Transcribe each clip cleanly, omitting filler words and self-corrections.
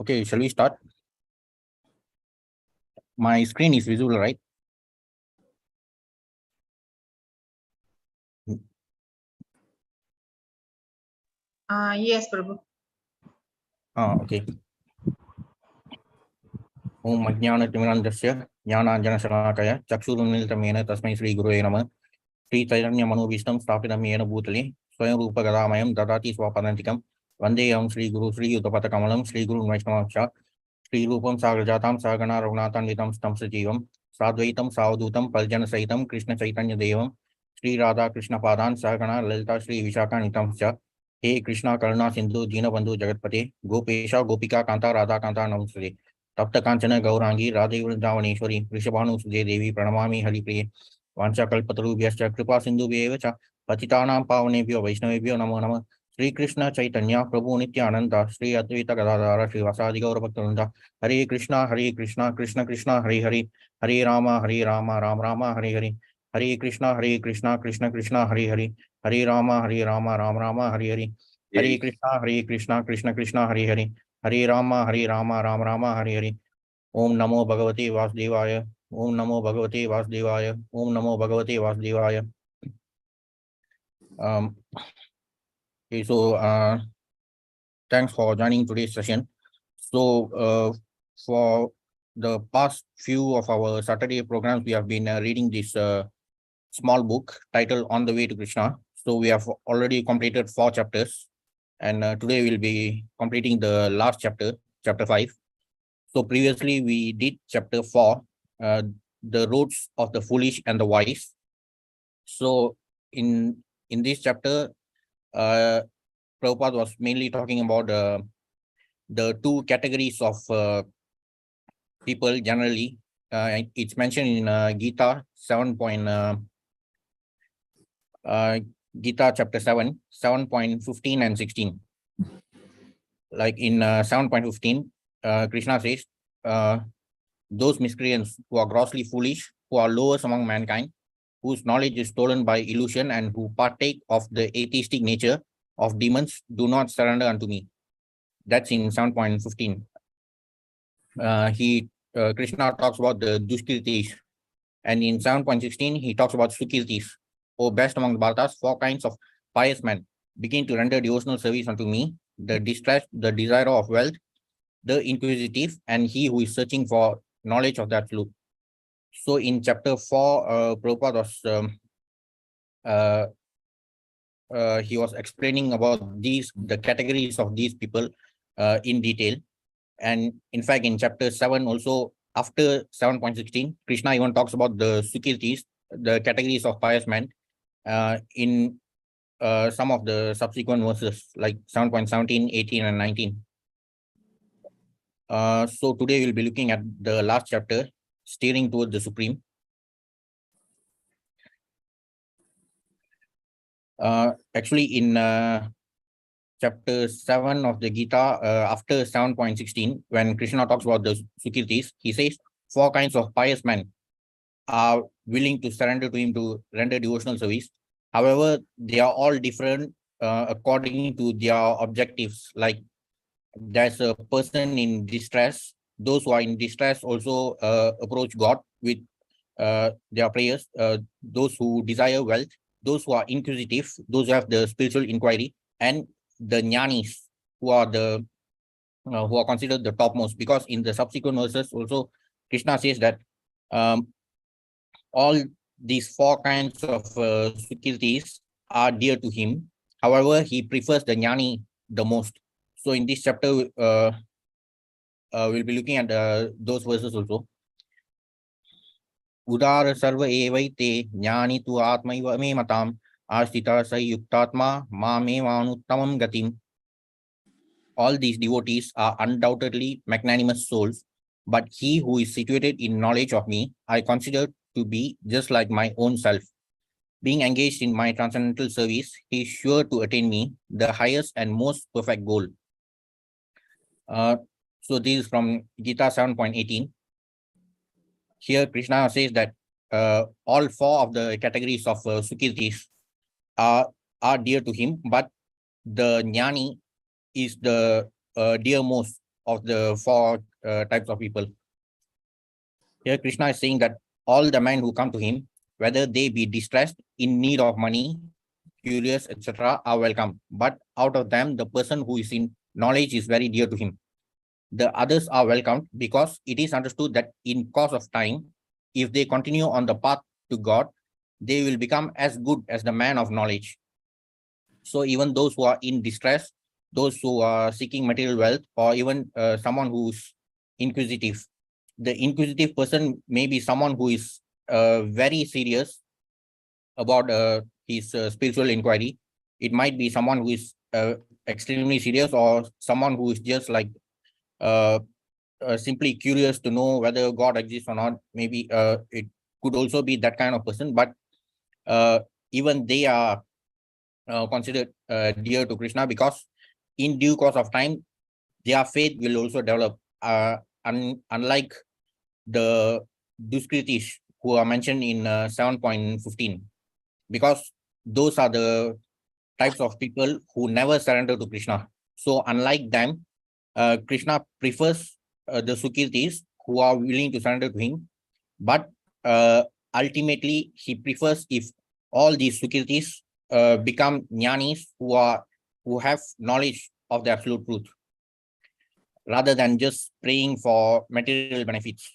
Okay, shall we start? My screen is visible, right? Yes, Prabhu. Okay. Om Ajnana-Timirandasya Jnana-Anjana-Shalakaya Chakshurunmilitamena Tasmai Shri Gurave Namah Sri Chaitanya Manobhishtam Sthapitam Yena Bhutale Swayam Rupa Gadamayam Dadati Swapadantikam Vandeyam Shri Guru Shri Yuddhapata Kamalam Shri Guru Vaishnavaksha Shri Rupam Sagrajatam Sagana Raghunathan Stam Sajivam Sadvaitam Savadutam Paljana Saitam Krishna Chaitanya Devam Shri Radha Krishna Padan Sagana Lalita Shri Vishaka Nitamsya He Krishna Karuna Sindhu Dinabandhu Jagatpate Gopesha Gopika Kanta Radha Kanta Namaste तप्त कांचन गौरांगी राधे वृंदावनेश्वरी वृषभानुसुते देवी प्रणमामि हरिप्रिये वाञ्छाकल्पतरुभ्यश्च कृपा सिन्धुभ्येव च पतितानां पावनेभ्यो वैष्णवेभ्यो नमो नमः श्री कृष्ण चैतन्य प्रभु नित्यानंद श्री अद्वैत गदाधर श्रीवासादि गौरभक्तवृंद हरे कृष्णा कृष्ण कृष्ण हरे हरे हरे राम राम राम हरे हरे हरे कृष्णा कृष्ण कृष्ण हरे हरे हरे राम राम राम हरे हरे हरे कृष्णा कृष्ण कृष्ण हरे हरे हरे राम राम राम हरे हरे ओम नमो भगवते वासुदेवाय ओम नमो भगवते वासुदेवाय ओम नमो भगवते वासुदेवाय Thanks for joining today's session. So for the past few of our Saturday programs, we have been reading this small book titled On the Way to Krishna. So we have already completed 4 chapters, and today we'll be completing the last chapter, chapter 5. So previously we did chapter 4, the roads of the foolish and the wise. So in this chapter, Prabhupada was mainly talking about the 2 categories of people generally. It's mentioned in Gita 7. Gita chapter 7, 7.15 and 16. Like in 7.15, Krishna says, those miscreants who are grossly foolish, who are lowest among mankind, whose knowledge is stolen by illusion, and who partake of the atheistic nature of demons, do not surrender unto me. That's in 7.15. Krishna talks about the duskirtis, and in 7.16 he talks about sukirtis. O best among the Bharatas, 4 kinds of pious men begin to render devotional service unto me: the distressed, the desirer of wealth, the inquisitive, and he who is searching for knowledge of that truth. So in chapter 4, Prabhupada was he was explaining about the categories of these people in detail. And in fact, in chapter 7 also, after 7.16, Krishna even talks about the sukirtis, the categories of pious men, in some of the subsequent verses, like 7.17, 18, and 19. So today we'll be looking at the last chapter, steering towards the Supreme. Actually, in chapter 7 of the Gita, after 7.16, when Krishna talks about the Sukirtis, he says 4 kinds of pious men are willing to surrender to him to render devotional service. However, they are all different according to their objectives. Like there's a person in distress. Those who are in distress also approach God with their prayers. Those who desire wealth, those who are inquisitive, those who have the spiritual inquiry, and the jnanis, who are considered the topmost. Because in the subsequent verses also, Krishna says that all these 4 kinds of sukirtis are dear to him. However, he prefers the jnani the most. So in this chapter, we'll be looking at those verses also. Udara sarva evaite jnani tu atmaiva me matam astita sayuktatma ma me manuttamam gatim. All these devotees are undoubtedly magnanimous souls, but he who is situated in knowledge of me, I consider to be just like my own self. Being engaged in my transcendental service, he is sure to attain me, the highest and most perfect goal. So this is from Gita 7.18. Here Krishna says that all four of the categories of Sukirtis are dear to him, but the Jnani is the dearmost of the four types of people. Here Krishna is saying that all the men who come to him, whether they be distressed, in need of money, curious, etc., are welcome. But out of them, the person who is in knowledge is very dear to him. The others are welcomed because it is understood that in course of time, if they continue on the path to God, they will become as good as the man of knowledge. So even those who are in distress, those who are seeking material wealth, or even someone who's inquisitive, the inquisitive person may be someone who is very serious about his spiritual inquiry. It might be someone who is extremely serious, or someone who is just like simply curious to know whether God exists or not. Maybe it could also be that kind of person, but even they are considered dear to Krishna, because in due course of time, their faith will also develop. Unlike the Duskritis who are mentioned in 7.15, because those are the types of people who never surrender to Krishna. So unlike them, Krishna prefers the Sukirtis who are willing to surrender to him, but ultimately he prefers if all these Sukirtis become Jnanis who have knowledge of the absolute truth, rather than just praying for material benefits.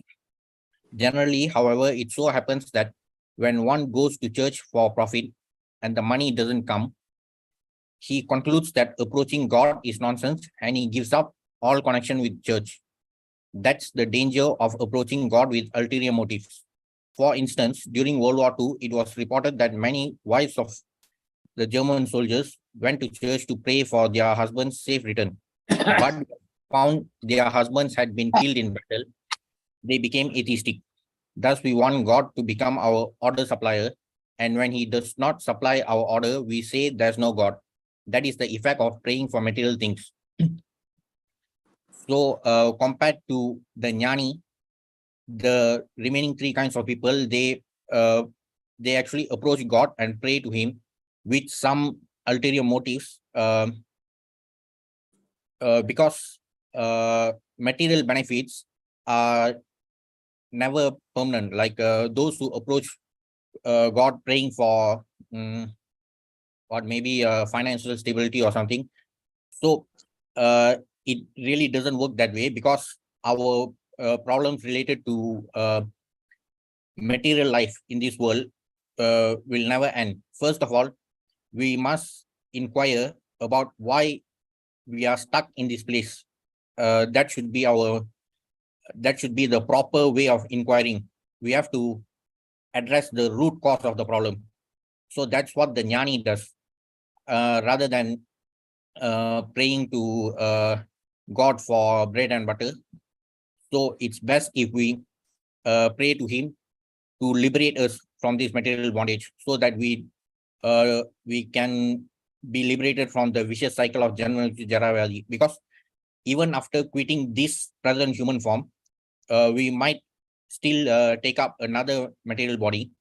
Generally, however, it so happens that when one goes to church for profit and the money doesn't come, he concludes that approaching God is nonsense and he gives up all connection with church. That's the danger of approaching God with ulterior motives. For instance, during World War II, it was reported that many wives of the German soldiers went to church to pray for their husband's safe return, but found their husbands had been killed in battle. They became atheistic. Thus, we want God to become our order supplier, and when he does not supply our order, we say there's no God. That is the effect of praying for material things. So, compared to the Jnani, the remaining three kinds of people, they actually approach God and pray to him with some ulterior motives, because material benefits are never permanent. Like those who approach God praying for or maybe financial stability or something. So it really doesn't work that way, because our problems related to material life in this world will never end. First of all, we must inquire about why we are stuck in this place. That should be the proper way of inquiring. We have to address the root cause of the problem. So that's what the Jnani does, rather than praying to God for bread and butter. So it's best if we pray to him to liberate us from this material bondage, so that we can be liberated from the vicious cycle of Janma Jara Vyadhi. Because even after quitting this present human form, we might still take up another material body,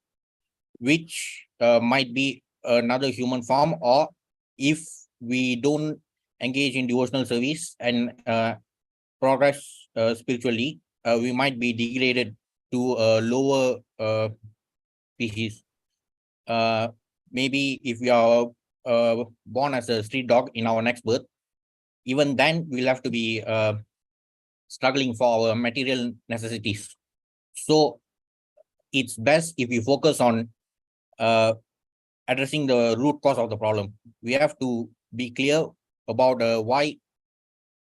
which might be another human form, or if we don't engage in devotional service and progress spiritually, we might be degraded to a lower species. Maybe if we are born as a street dog in our next birth, even then we'll have to be struggling for our material necessities. So it's best if we focus on addressing the root cause of the problem. We have to be clear about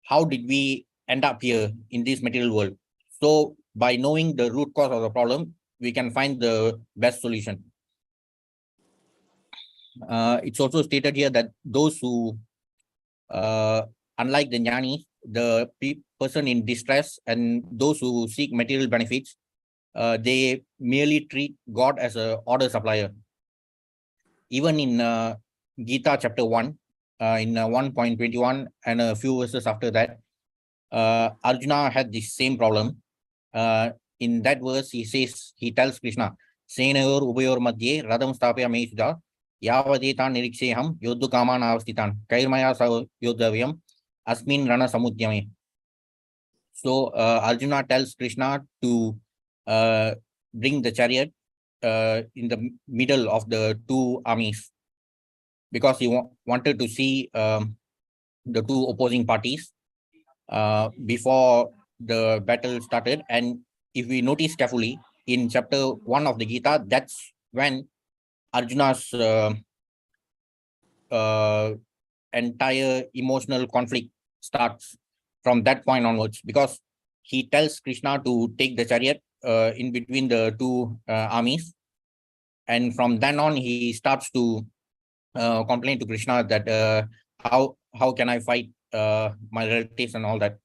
how did we end up here in this material world. So by knowing the root cause of the problem, we can find the best solution. It's also stated here that those who, unlike the Jnani, the person in distress and those who seek material benefits, they merely treat God as a order supplier. Even in Gita chapter 1, in 1.21 and a few verses after that, Arjuna had the same problem. In that verse, he tells Krishna, Senayor Ubayor Madhye Radam Stapya Mesuda Yavadetan Niriksheham Yodhu Kaman Avastitan Kairmaya Yodhavyam Asmin Rana Samudyame. So Arjuna tells Krishna to bring the chariot in the middle of the two armies, because he wanted to see the two opposing parties before the battle started. And if we notice carefully, in chapter 1 of the Gita, that's when Arjuna's entire emotional conflict starts from that point onwards, because he tells Krishna to take the chariot in between the two armies. And from then on, he starts to complain to Krishna that how can I fight my relatives and all that.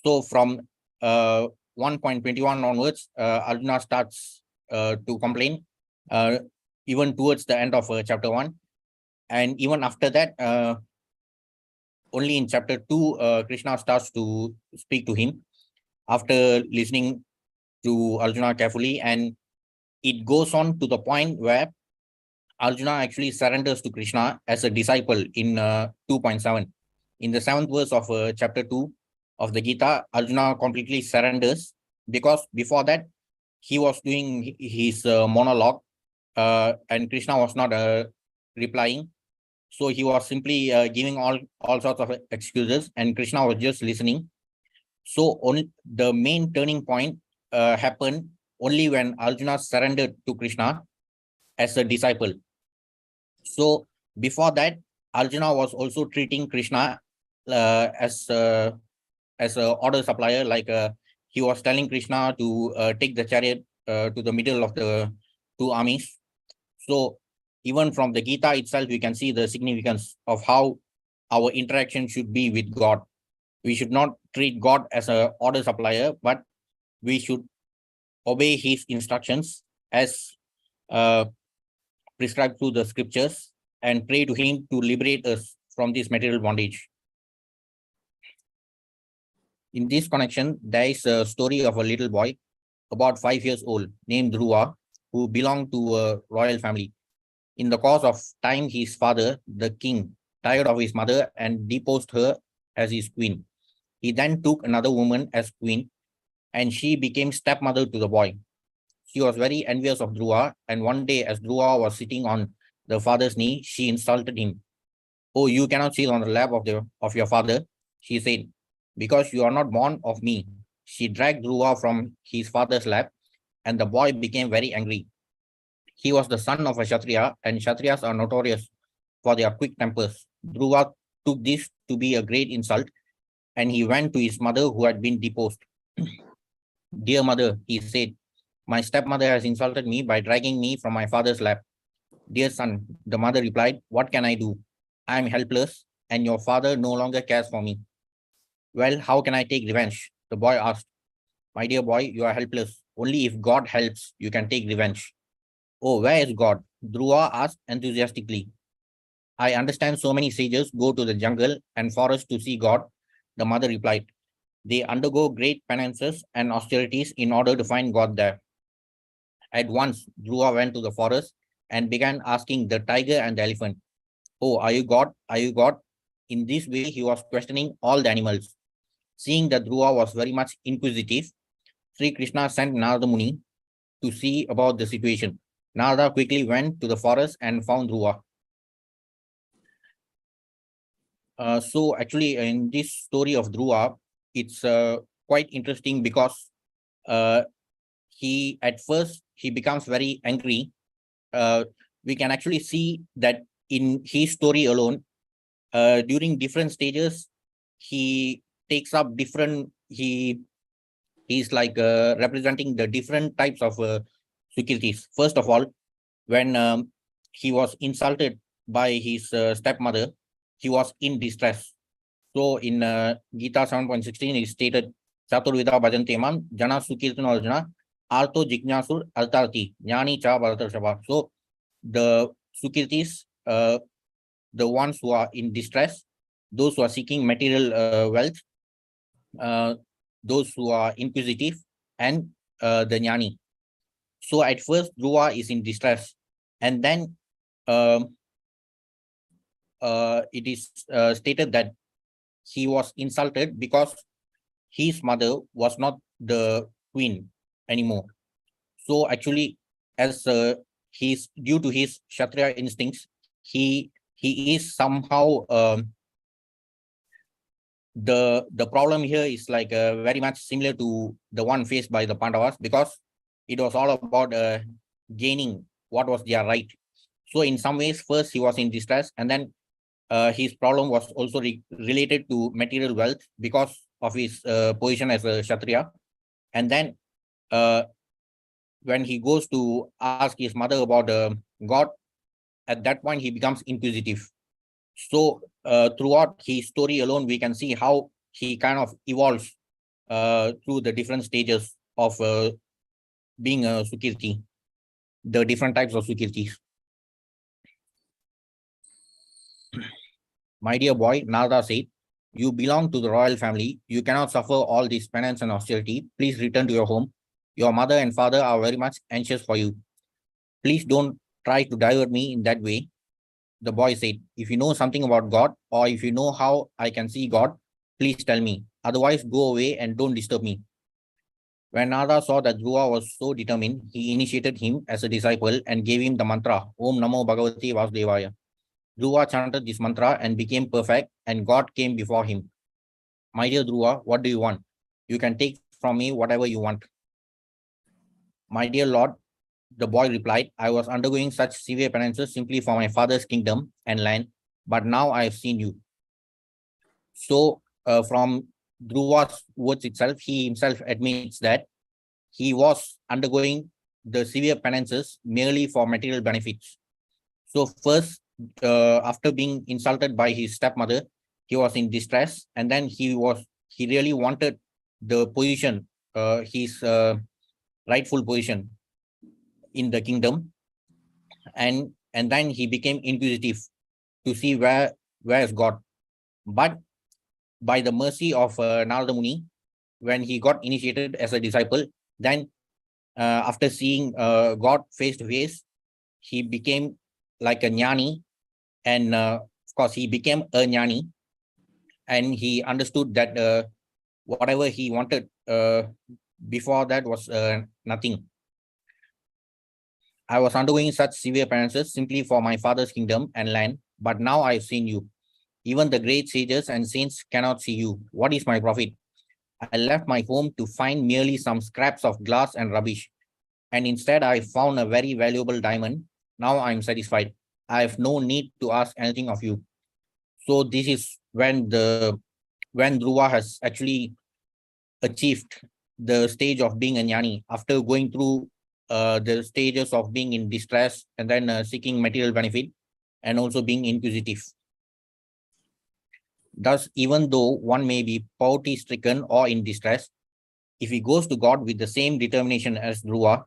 So from 1.21 onwards, Arjuna starts to complain, even towards the end of chapter 1. And even after that, only in chapter 2, Krishna starts to speak to him after listening to Arjuna carefully. And it goes on to the point where Arjuna actually surrenders to Krishna as a disciple in 2.7. In the 7th verse of chapter 2 of the Gita, Arjuna completely surrenders, because before that, he was doing his monologue and Krishna was not replying. So he was simply giving all sorts of excuses, and Krishna was just listening. So only the main turning point happened only when Arjuna surrendered to Krishna as a disciple. So before that, Arjuna was also treating Krishna as a order supplier, like he was telling Krishna to take the chariot to the middle of the two armies. So even from the Gita itself, we can see the significance of how our interaction should be with God. We should not treat God as an order supplier, but we should obey his instructions as prescribed through the scriptures, and pray to him to liberate us from this material bondage. In this connection, there is a story of a little boy about 5 years old named Dhruva, who belonged to a royal family. In the course of time, his father, the king, tired of his mother and deposed her as his queen. He then took another woman as queen, and she became stepmother to the boy. She was very envious of Dhruva, and one day, as Dhruva was sitting on the father's knee, she insulted him. "Oh, you cannot sit on the lap of your father," she said, "because you are not born of me." She dragged Dhruva from his father's lap, and the boy became very angry. He was the son of a Kshatriya, and Kshatriyas are notorious for their quick tempers. Dhruva took this to be a great insult, and he went to his mother, who had been deposed. "Dear mother," he said, "my stepmother has insulted me by dragging me from my father's lap." "Dear son," the mother replied, "what can I do? I am helpless, and your father no longer cares for me." "Well, how can I take revenge?" the boy asked. "My dear boy, you are helpless. Only if God helps, you can take revenge." "Oh, where is God?" Dhruva asked enthusiastically. "I understand so many sages go to the jungle and forest to see God," the mother replied. "They undergo great penances and austerities in order to find God there." At once, Dhruva went to the forest and began asking the tiger and the elephant, "Oh, are you God? Are you God?" In this way, he was questioning all the animals. Seeing that Dhruva was very much inquisitive, Sri Krishna sent Narada Muni to see about the situation. Narada quickly went to the forest and found Dhruva. So actually, in this story of Dhruva, it's quite interesting, because at first he becomes very angry. We can actually see that in his story alone, during different stages, he takes up different, he's like representing the different types of Sukritis. First of all, when he was insulted by his stepmother, he was in distress. So in Gita 7.16, it stated, "Chaturvida bhajante mam, jana sukirtano arjuna, Artho Jignasur Altarti, Jnani Cha Bharatarshava. So the Sukirtis, the ones who are in distress, those who are seeking material wealth, uh, those who are inquisitive, and the Jnani. So at first, Dhruva is in distress, and then um, it is stated that he was insulted because his mother was not the queen anymore. So actually, as he's due to his Kshatriya instincts, he is somehow the problem here is like very much similar to the one faced by the Pandavas, because it was all about gaining what was their right. So in some ways, first he was in distress, and then his problem was also related to material wealth because of his position as a Kshatriya. And then when he goes to ask his mother about God, at that point he becomes inquisitive. So throughout his story alone, we can see how he kind of evolves through the different stages of being a Sukirti, the different types of Sukirtis. My dear boy, Narada said, you belong to the royal family. You cannot suffer all this penance and austerity. Please return to your home. Your mother and father are very much anxious for you. Please don't try to divert me in that way. The boy said, if you know something about God, or if you know how I can see God, please tell me. Otherwise, go away and don't disturb me. When Narada saw that Dhruva was so determined, he initiated him as a disciple and gave him the mantra, Om Namo Bhagavati Vasudevaya. Dhruva chanted this mantra and became perfect, and God came before him. My dear Dhruva, what do you want? You can take from me whatever you want. My dear Lord, the boy replied, I was undergoing such severe penances simply for my father's kingdom and land, but now I have seen you. So from Dhruva's words itself, he himself admits that he was undergoing the severe penances merely for material benefits. So first, after being insulted by his stepmother, he was in distress, and then he really wanted the position, his rightful position in the kingdom, and then he became inquisitive to see where is God. But by the mercy of Narada Muni, when he got initiated as a disciple, then after seeing God face to face, he became like a jnani, and of course he became a jnani, and he understood that whatever he wanted before that was nothing. I was undergoing such severe penances simply for my father's kingdom and land, but now I have seen you. Even the great sages and saints cannot see you. What is my profit? I left my home to find merely some scraps of glass and rubbish, and instead I found a very valuable diamond. Now I am satisfied. I have no need to ask anything of you. So this is when Dhruva has actually achieved the stage of being a jnani after going through the stages of being in distress and then seeking material benefit and also being inquisitive. Thus, even though one may be poverty-stricken or in distress, if he goes to God with the same determination as Dhruva,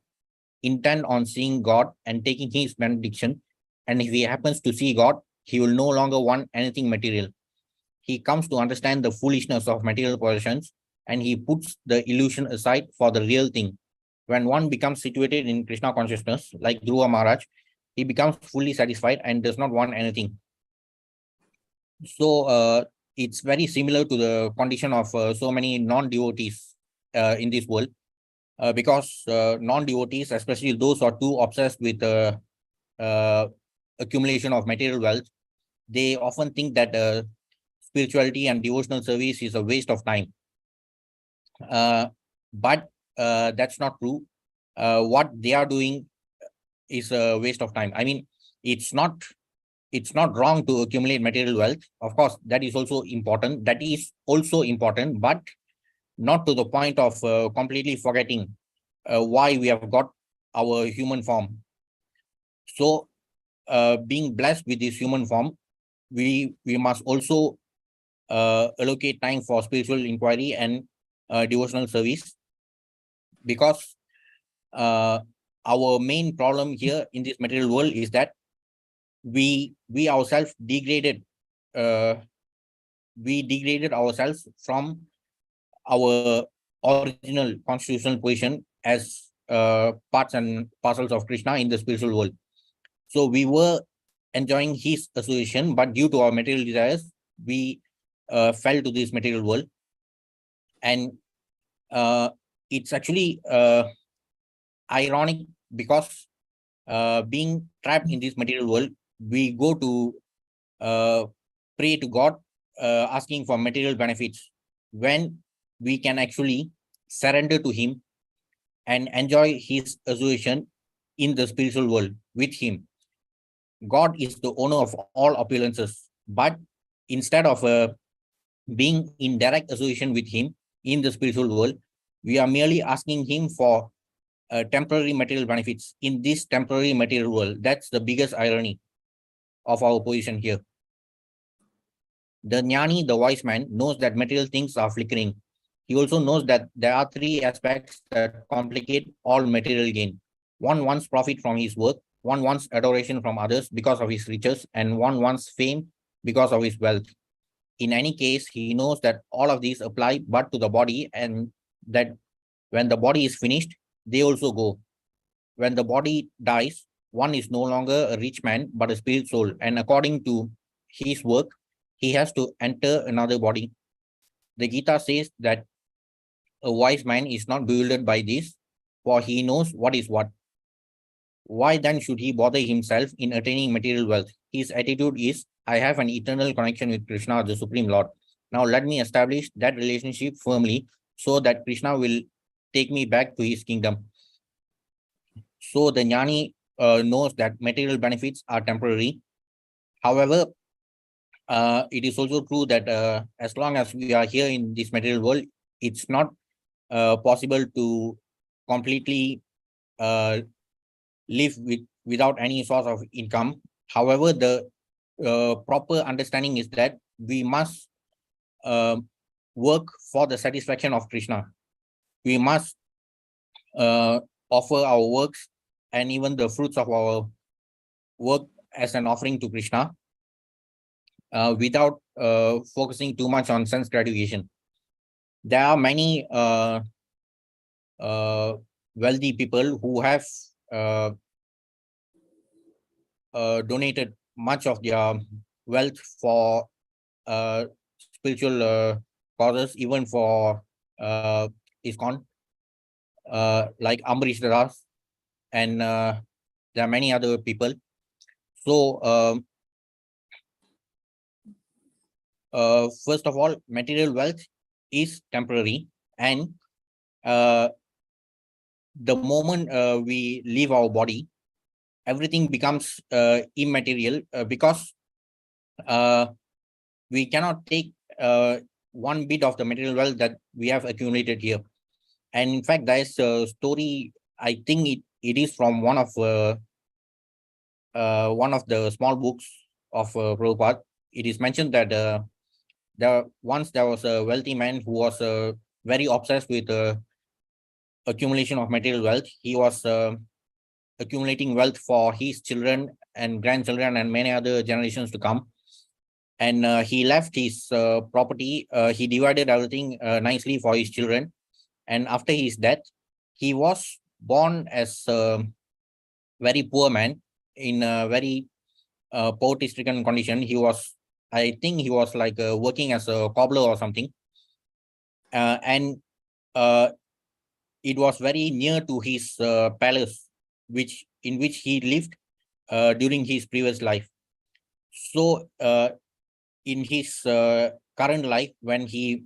intent on seeing God and taking his benediction, and if he happens to see God, he will no longer want anything material. He comes to understand the foolishness of material possessions, and he puts the illusion aside for the real thing. When one becomes situated in Kṛṣṇa consciousness, like Dhruva Maharaj, he becomes fully satisfied and does not want anything. So it's very similar to the condition of so many non-devotees in this world, because non-devotees, especially those who are too obsessed with accumulation of material wealth, they often think that spirituality and devotional service is a waste of time. But that's not true. What they are doing is a waste of time. I mean, it's not wrong to accumulate material wealth. Of course, that is also important. But not to the point of completely forgetting why we have got our human form. So being blessed with this human form, we must also allocate time for spiritual inquiry and devotional service, because our main problem here in this material world is that we ourselves degraded ourselves from our original constitutional position as parts and parcels of Krishna in the spiritual world. So we were enjoying his association, but due to our material desires, we fell to this material world. And it's actually ironic because being trapped in this material world, we go to pray to God, asking for material benefits, when we can actually surrender to him and enjoy his association in the spiritual world with him. God is the owner of all opulences, but instead of being in direct association with him in the spiritual world, we are merely asking him for temporary material benefits in this temporary material world. That's the biggest irony of our position here. The jnani, the wise man, knows that material things are flickering. He also knows that there are three aspects that complicate all material gain. One wants profit from his work, one wants adoration from others because of his riches, and one wants fame because of his wealth. In any case, he knows that all of these apply but to the body, and that when the body is finished, they also go. When the body dies, one is no longer a rich man but a spirit soul, and according to his work, he has to enter another body. The Gita says that a wise man is not bewildered by this, for he knows what is what. Why then should he bother himself in attaining material wealth? His attitude is, I have an eternal connection with Krishna, the Supreme Lord. Now let me establish that relationship firmly so that Krishna will take me back to his kingdom. So the jnani knows that material benefits are temporary. However, it is also true that as long as we are here in this material world, it's not possible to completely live without any source of income. However, the proper understanding is that we must work for the satisfaction of Krishna. We must offer our works and even the fruits of our work as an offering to Krishna without focusing too much on sense gratification. There are many wealthy people who have donated much of their wealth for spiritual causes, even for ISKCON, like Amrish Das, and there are many other people. So, first of all, material wealth is temporary, and the moment we leave our body, everything becomes immaterial because we cannot take one bit of the material wealth that we have accumulated here. And in fact, there's a story, I think it is from one of the small books of Prabhupada. It is mentioned that once there was a wealthy man who was very obsessed with accumulation of material wealth. He was accumulating wealth for his children and grandchildren and many other generations to come. And he left his property. He divided everything nicely for his children. And after his death, he was born as a very poor man in a very poverty-stricken condition. He was, I think he was like working as a cobbler or something. And it was very near to his palace, in which he lived during his previous life. So in his current life, when he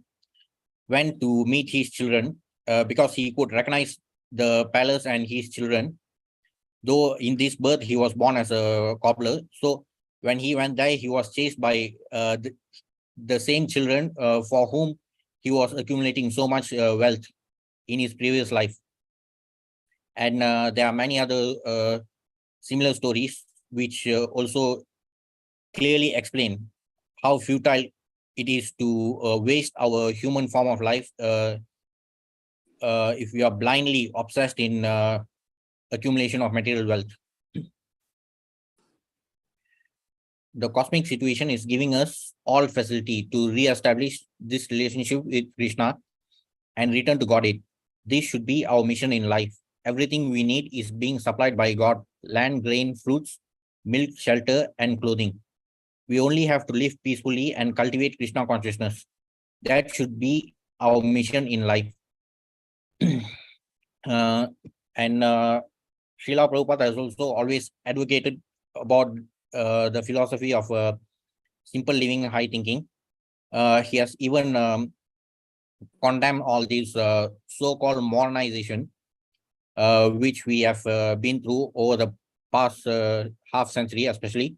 went to meet his children, because he could recognize the palace and his children, though in this birth he was born as a cobbler. So when he went there, he was chased by the same children for whom he was accumulating so much wealth in his previous life. And there are many other similar stories which also clearly explain how futile it is to waste our human form of life if we are blindly obsessed in accumulation of material wealth. The cosmic situation is giving us all facility to re-establish this relationship with Kṛṣṇa and return to Godhead. This should be our mission in life. Everything we need is being supplied by God: land, grain, fruits, milk, shelter, and clothing. We only have to live peacefully and cultivate Kṛṣṇa consciousness. That should be our mission in life. And Srila Prabhupada has also always advocated about the philosophy of simple living and high thinking. He has even condemned all these so-called modernization, which we have been through over the past half century, especially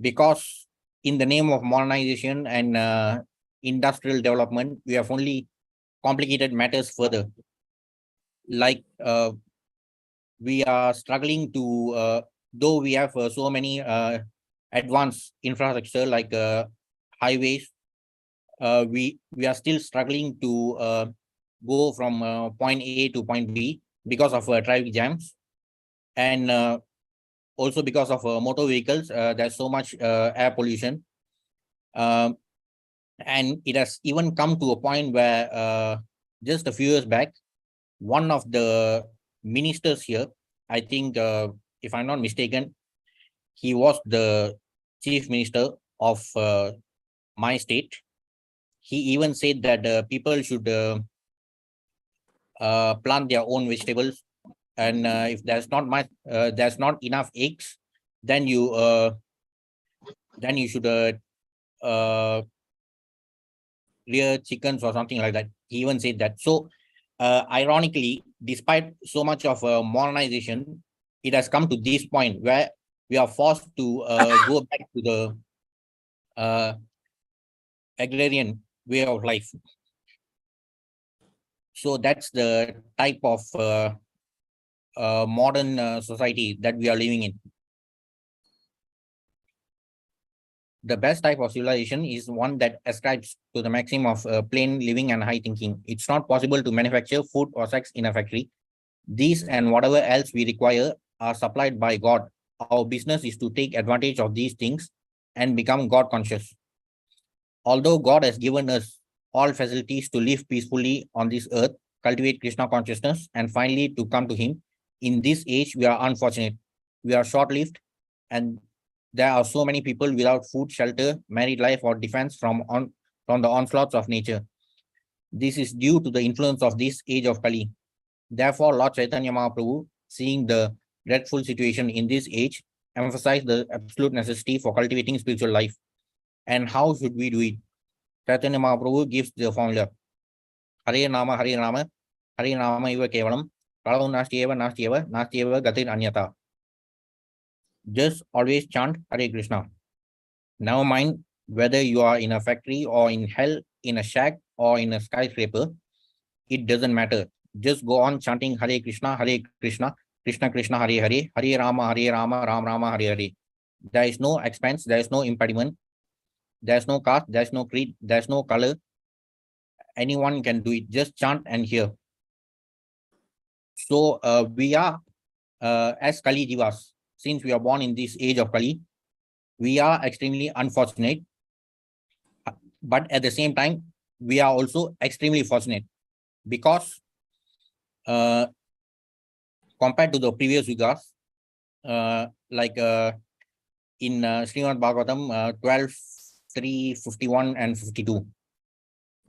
because in the name of modernization and industrial development, we have only complicated matters further. Like we are struggling to, though we have so many advanced infrastructure like highways, we are still struggling to go from point A to point B because of traffic jams, and also because of motor vehicles. There's so much air pollution, and it has even come to a point where just a few years back, one of the ministers here, I think, if I'm not mistaken, he was the chief minister of my state. He even said that people should plant their own vegetables, and if there's not enough eggs, then you should rear chickens or something like that. He even said that. So ironically, despite so much of modernization, it has come to this point where we are forced to go back to the agrarian way of life. So that's the type of modern society that we are living in. The best type of civilization is one that ascribes to the maxim of plain living and high thinking. It's not possible to manufacture food or sex in a factory. These and whatever else we require are supplied by God. Our business is to take advantage of these things and become God conscious. Although God has given us all facilities to live peacefully on this earth, cultivate Kṛṣṇa consciousness, and finally to come to Him, in this age we are unfortunate. We are short-lived, and there are so many people without food, shelter, married life, or defense from the onslaughts of nature. This is due to the influence of this age of Kali. Therefore, Lord Chaitanya Mahaprabhu, seeing the dreadful situation in this age, emphasized the absolute necessity for cultivating spiritual life. And how should we do it? Chaitanya Mahaprabhu gives the formula: Hare Nama, Hare Nama, Hare Nama Iva Kevalam, Kalau Nasti Eva, Nasti Eva, Nasti Eva Gatir Anyata. Just always chant Hare Kṛṣṇa. Never mind whether you are in a factory or in hell, in a shack or in a skyscraper, it doesn't matter. Just go on chanting Hare Kṛṣṇa, Hare Kṛṣṇa, Krishna Krishna, Hare Hare, Hare Rama, Ram Rama, Hare Hare. There is no expense, there is no impediment, there's no caste, there's no creed, there's no color. Anyone can do it. Just chant and hear. So we are, as Kali Jivas, since we are born in this age of Kali, we are extremely unfortunate. But at the same time, we are also extremely fortunate because compared to the previous yugas, like in Srimad Bhagavatam 12, 3, 51 and 52.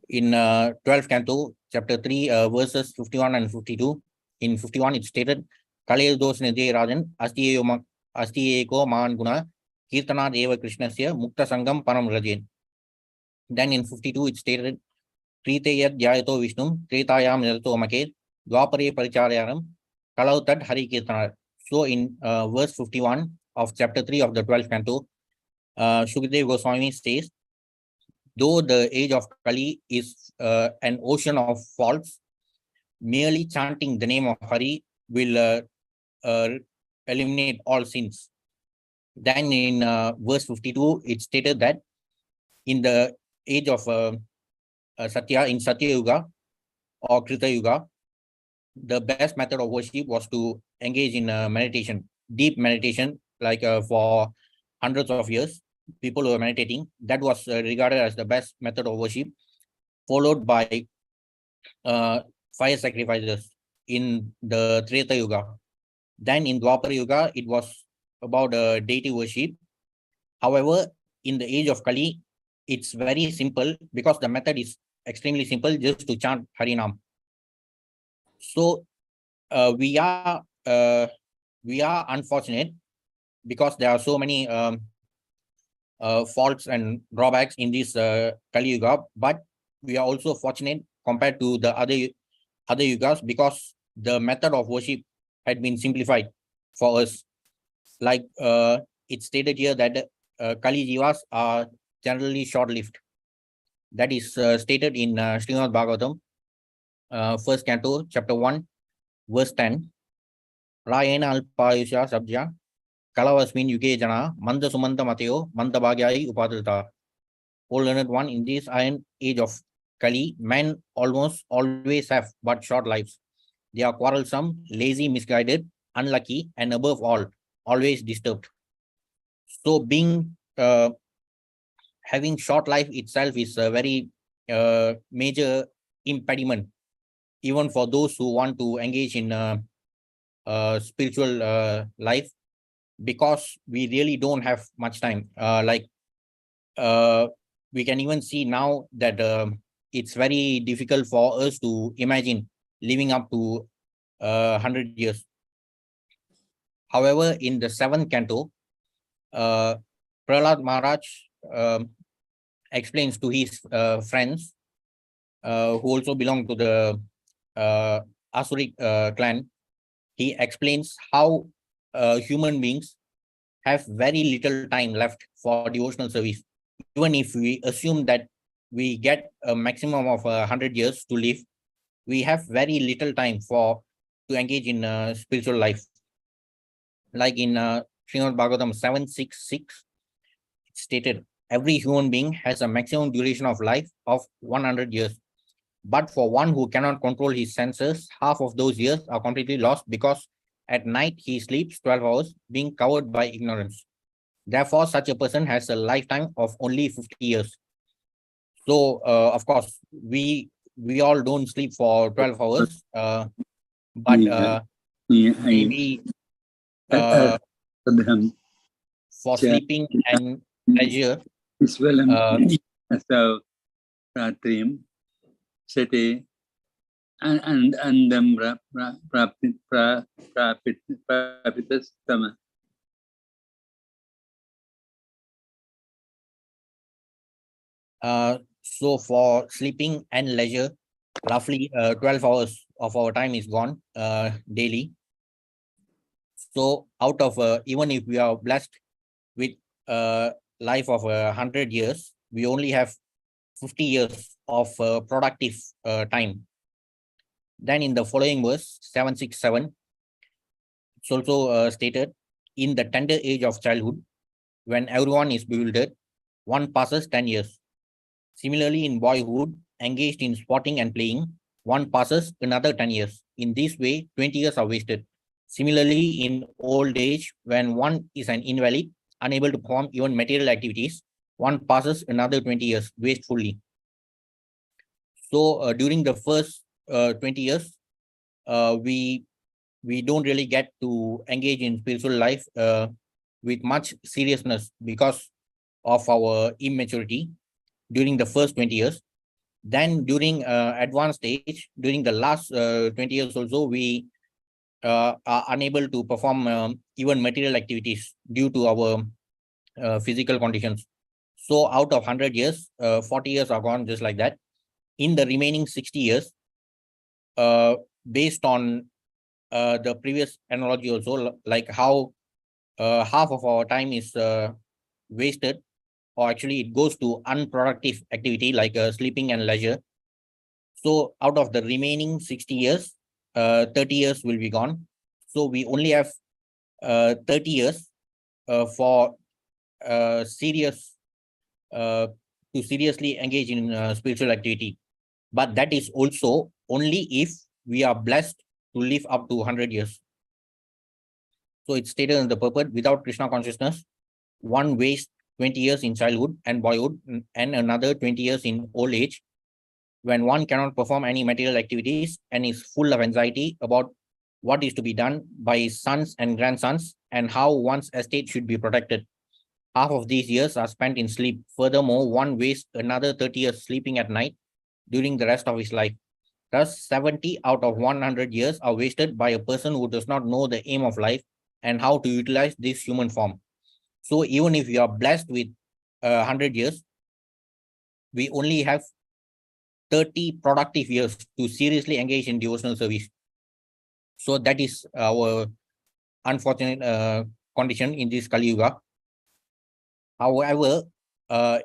In 12th canto, chapter 3, verses 51 and 52. In 51, it stated, Kalel dos nidhe rajan asti eko man guna kirtanad eva krishnasya mukta sangam param rajen. Then in 52, it stated, Triteyat jayato vishnum tretayam nirato maked dwapare paricharayanam kalau tad hari kirtanad. So in verse 51 of chapter 3 of the 12th canto, Shukdev Goswami says, though the age of Kali is an ocean of faults, merely chanting the name of Hari will eliminate all sins. Then in verse 52, it stated that in the age of Satya, in Satya Yuga or Krita Yuga, the best method of worship was to engage in meditation, deep meditation, like for hundreds of years. People were meditating. That was regarded as the best method of worship, followed by fire sacrifices in the Treta Yuga. Then in Dwapara Yuga, it was about deity worship. However, in the age of Kali, it's very simple because the method is extremely simple, just to chant Harinam. So we are unfortunate because there are so many faults and drawbacks in this Kali Yuga, but we are also fortunate compared to the other yugas because the method of worship had been simplified for us. Like it's stated here that Kali Jivas are generally short-lived. That is stated in Srimad Bhagavatam, first canto, chapter 1, verse 10. Rayena alpayusha sabja kalavasmin yuge jana manda sumanta mateo manda bhagyai upadrita. O learned one, in this iron age of Kali, men almost always have but short lives. They are quarrelsome, lazy, misguided, unlucky, and above all, always disturbed. So being having short life itself is a very major impediment, even for those who want to engage in spiritual life, because we really don't have much time. We can even see now that it's very difficult for us to imagine living up to 100 years. However, in the 7th canto, Prahlad Maharaj explains to his friends who also belong to the Asuric clan. He explains how human beings have very little time left for devotional service. Even if we assume that we get a maximum of 100 years to live, we have very little time to engage in spiritual life. Like in Srimad Bhagavatam 766, it's stated, every human being has a maximum duration of life of 100 years. But for one who cannot control his senses, half of those years are completely lost because at night he sleeps 12 hours, being covered by ignorance. Therefore, such a person has a lifetime of only 50 years. So, of course, we all don't sleep for 12 hours, but maybe for sleeping and leisure. So, Ratrim, Seti, and them Prapitas Tama. So for sleeping and leisure, roughly 12 hours of our time is gone daily. So out of even if we are blessed with a life of 100 years, we only have 50 years of productive time. Then in the following verse, 767, it's also stated, in the tender age of childhood, when everyone is bewildered, one passes 10 years. Similarly, in boyhood, engaged in sporting and playing, one passes another 10 years. In this way, 20 years are wasted. Similarly, in old age, when one is an invalid, unable to perform even material activities, one passes another 20 years wastefully. So during the first 20 years, we don't really get to engage in spiritual life with much seriousness because of our immaturity during the first 20 years. Then during advanced stage, during the last 20 years also, we are unable to perform even material activities due to our physical conditions. So out of 100 years, 40 years are gone just like that. In the remaining 60 years, based on the previous analogy also, like how half of our time is wasted, or actually it goes to unproductive activity like sleeping and leisure. So out of the remaining 60 years, 30 years will be gone. So we only have 30 years for serious to seriously engage in spiritual activity. But that is also only if we are blessed to live up to 100 years. So it's stated in the purport, without Krishna consciousness, one wastes 20 years in childhood and boyhood and another 20 years in old age, when one cannot perform any material activities and is full of anxiety about what is to be done by his sons and grandsons and how one's estate should be protected. Half of these years are spent in sleep. Furthermore, one wastes another 30 years sleeping at night during the rest of his life. Thus, 70 out of 100 years are wasted by a person who does not know the aim of life and how to utilize this human form. So even if you are blessed with 100 years, we only have 30 productive years to seriously engage in devotional service. So that is our unfortunate condition in this Kali Yuga. However,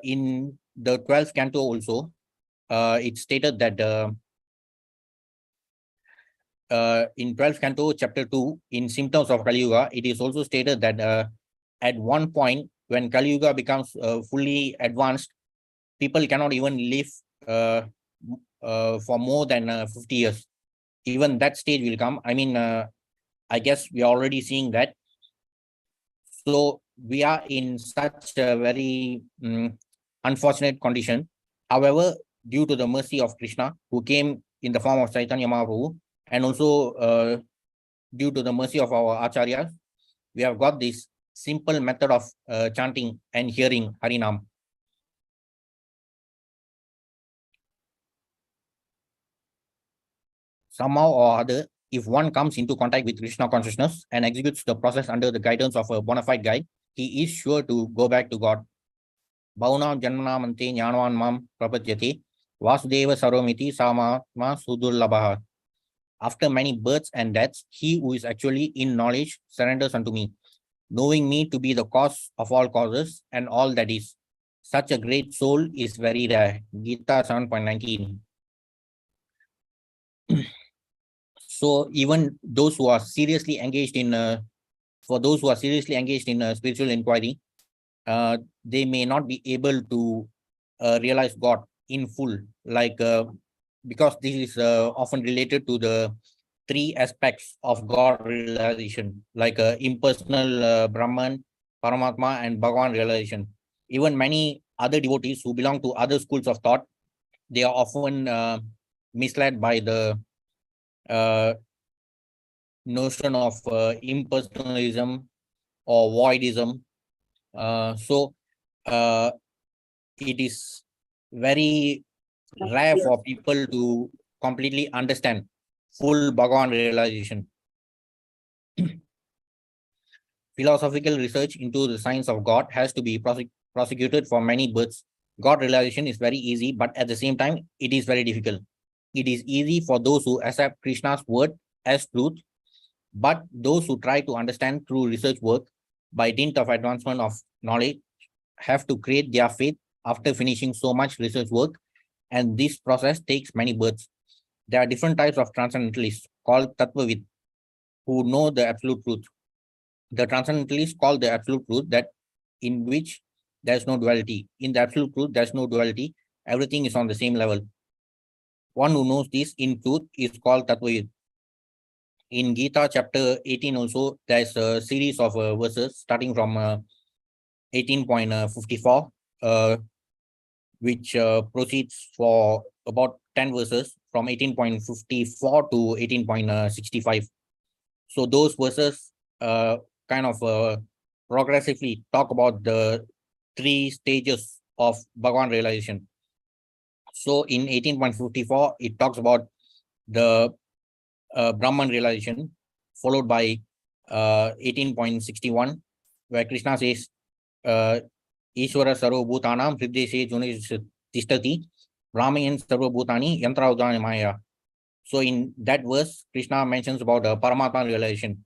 in the 12th canto also, it's stated that in 12th canto, chapter 2, in symptoms of Kali Yuga, it is also stated that at one point, when Kali Yuga becomes fully advanced, people cannot even live for more than 50 years. Even that stage will come. I mean, I guess we are already seeing that. So we are in such a very unfortunate condition. However, due to the mercy of Krishna, who came in the form of Chaitanya Mahaprabhu, and also due to the mercy of our acharyas, we have got this simple method of chanting and hearing Harinam. Somehow or other, if one comes into contact with Krishna consciousness and executes the process under the guidance of a bona fide guide, he is sure to go back to God. Bhaunam Janmanamante Jnanavan Mam Prapadyate Vasudeva Sarvamiti Samatma Sudurlabha. After many births and deaths, he who is actually in knowledge surrenders unto me, knowing me to be the cause of all causes and all that is. Such a great soul is very rare. Gita 7.19. So even those who are seriously engaged in, for those who are seriously engaged in spiritual inquiry, they may not be able to realize God in full, like because this is often related to the three aspects of God realization, like impersonal Brahman, Paramatma, and Bhagavan realization. Even many other devotees who belong to other schools of thought, they are often misled by the notion of impersonalism or voidism. So it is very rare for people to completely understand full Bhagavan realization. Philosophical research into the science of God has to be prosecuted for many births. God realization is very easy, but at the same time, it is very difficult. It is easy for those who accept Krishna's word as truth, but those who try to understand through research work by dint of advancement of knowledge have to create their faith after finishing so much research work, and this process takes many births. There are different types of transcendentalists called Tattvavid who know the absolute truth. The transcendentalists call the absolute truth that in which there is no duality. In the absolute truth, there is no duality. Everything is on the same level. One who knows this in truth is called Tattvavid. In Gita chapter 18 also, there is a series of verses starting from 18.54, which proceeds for about 10 verses from 18.54 to 18.65. So those verses kind of progressively talk about the three stages of Bhagavan realization. So in 18.54, it talks about the Brahman realization, followed by 18.61, where Krishna says, Ishvara Sarva Bhutanam Hrideshe Junis Tishtati Brahmayan Sarva Bhutani Yantra Udana Maya. So in that verse, Krishna mentions about Paramatma realization.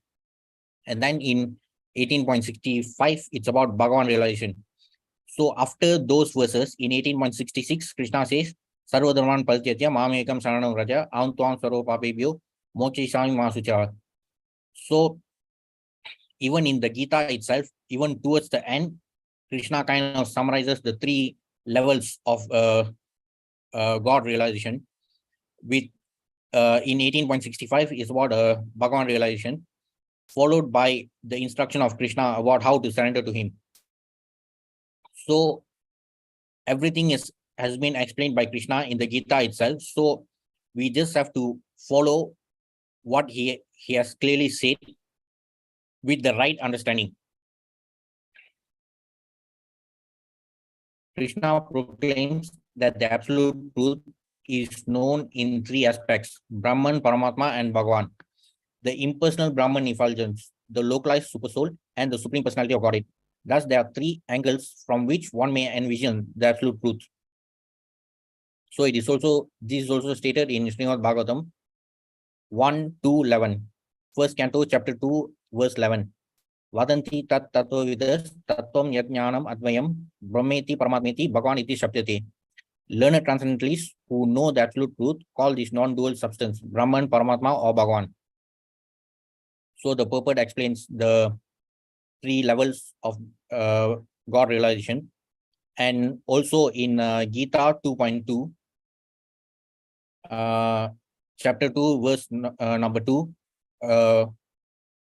And then in 18.65, it's about Bhagavan realization. So after those verses, in 18.66, Krishna says, Sarva Dharman Paltyatya Mamekam Saranam Raja Auntuam Sarva Papebhyo Mochi Sami Masucha. So even in the Gita itself, even towards the end, Krishna kind of summarizes the three levels of God realization. With in 18.65 is about Bhagavan realization. followed by the instruction of Krishna about how to surrender to him. So everything has been explained by Krishna in the Gita itself. So we just have to follow what he has clearly said with the right understanding. Krishna proclaims that the absolute truth is known in three aspects: Brahman, Paramatma, and Bhagavan. The impersonal Brahman effulgence, the localized supersoul, and the Supreme Personality of Godhead. Thus, there are three angles from which one may envision the absolute truth. So this is also stated in Srimad Bhagavatam 1-11, first canto, chapter 2, verse 11. Vadanti tat tato vidas tattvam yajnanam advayam brahmeti paramatmeti bhagavan iti shabdate. Learned transcendentalists who know the absolute truth call this non-dual substance Brahman, Paramatma, or Bhagavan. So the purport explains the three levels of God realization. And also in Gita 2.2, chapter 2, verse number 2,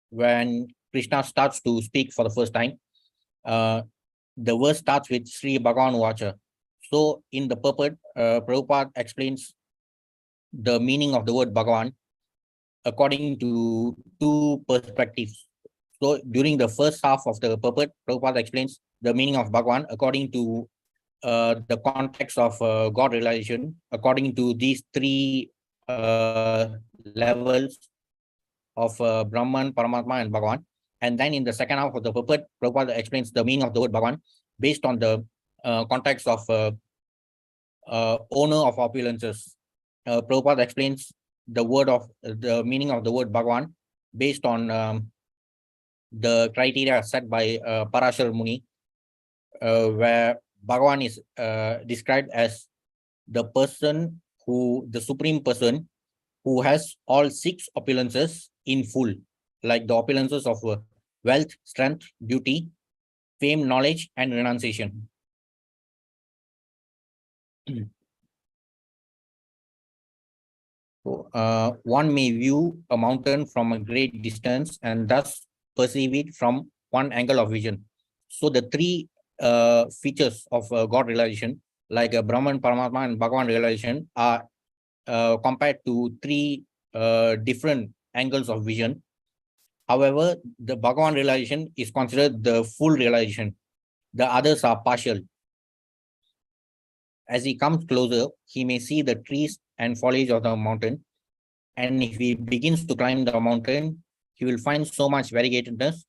when Krishna starts to speak for the first time, the verse starts with Sri Bhagavan Vacha. So in the purport, Prabhupada explains the meaning of the word Bhagavan according to two perspectives. So during the first half of the purport, Prabhupada explains the meaning of Bhagavan according to the context of God realization, according to these three levels of Brahman, Paramatma, and Bhagavan. And then in the second half of the purport, Prabhupada explains the meaning of the word Bhagavan based on the context of owner of opulences. Prabhupada explains the meaning of the word Bhagavan based on the criteria set by Parashar Muni, where Bhagavan is described as the person the supreme person who has all six opulences in full, like the opulences of wealth, strength, beauty, fame, knowledge, and renunciation. So, one may view a mountain from a great distance and thus perceive it from one angle of vision. So the three features of God realization, like Brahman, Paramatma, and Bhagavan realization, are compared to three different angles of vision. However, the Bhagavan realization is considered the full realization. The others are partial. As he comes closer, he may see the trees and foliage of the mountain. And if he begins to climb the mountain, he will find so much variegatedness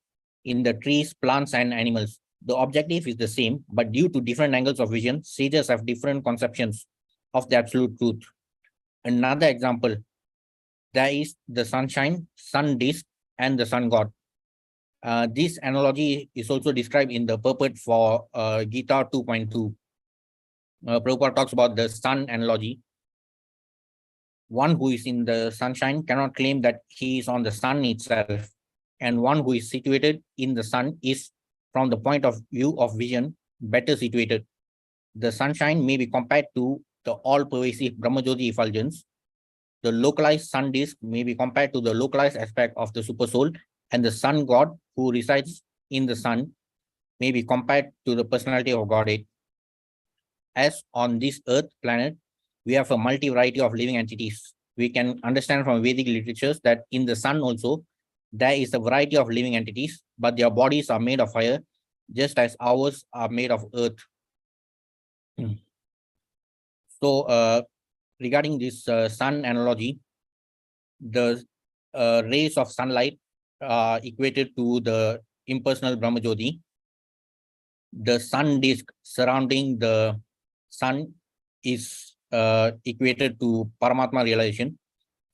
in the trees, plants, and animals. The objective is the same, but due to different angles of vision, sages have different conceptions of the absolute truth. Another example, there is the sunshine, sun disk, and the sun god. This analogy is also described in the purport for Gita 2.2. Prabhupada talks about the sun analogy. One who is in the sunshine cannot claim that he is on the sun itself, and one who is situated in the sun is, from the point of view of vision, better situated. The sunshine may be compared to the all-pervasive Brahmajyoti effulgence. The localized sun disk may be compared to the localized aspect of the supersoul, and the sun god who resides in the sun may be compared to the personality of Godhead. As on this earth planet, we have a multi-variety of living entities. We can understand from Vedic literatures that in the sun also, there is a variety of living entities, but their bodies are made of fire, just as ours are made of earth. So, regarding this sun analogy, the rays of sunlight are equated to the impersonal Brahmajyoti. The sun disk surrounding the sun is equated to Paramatma realization.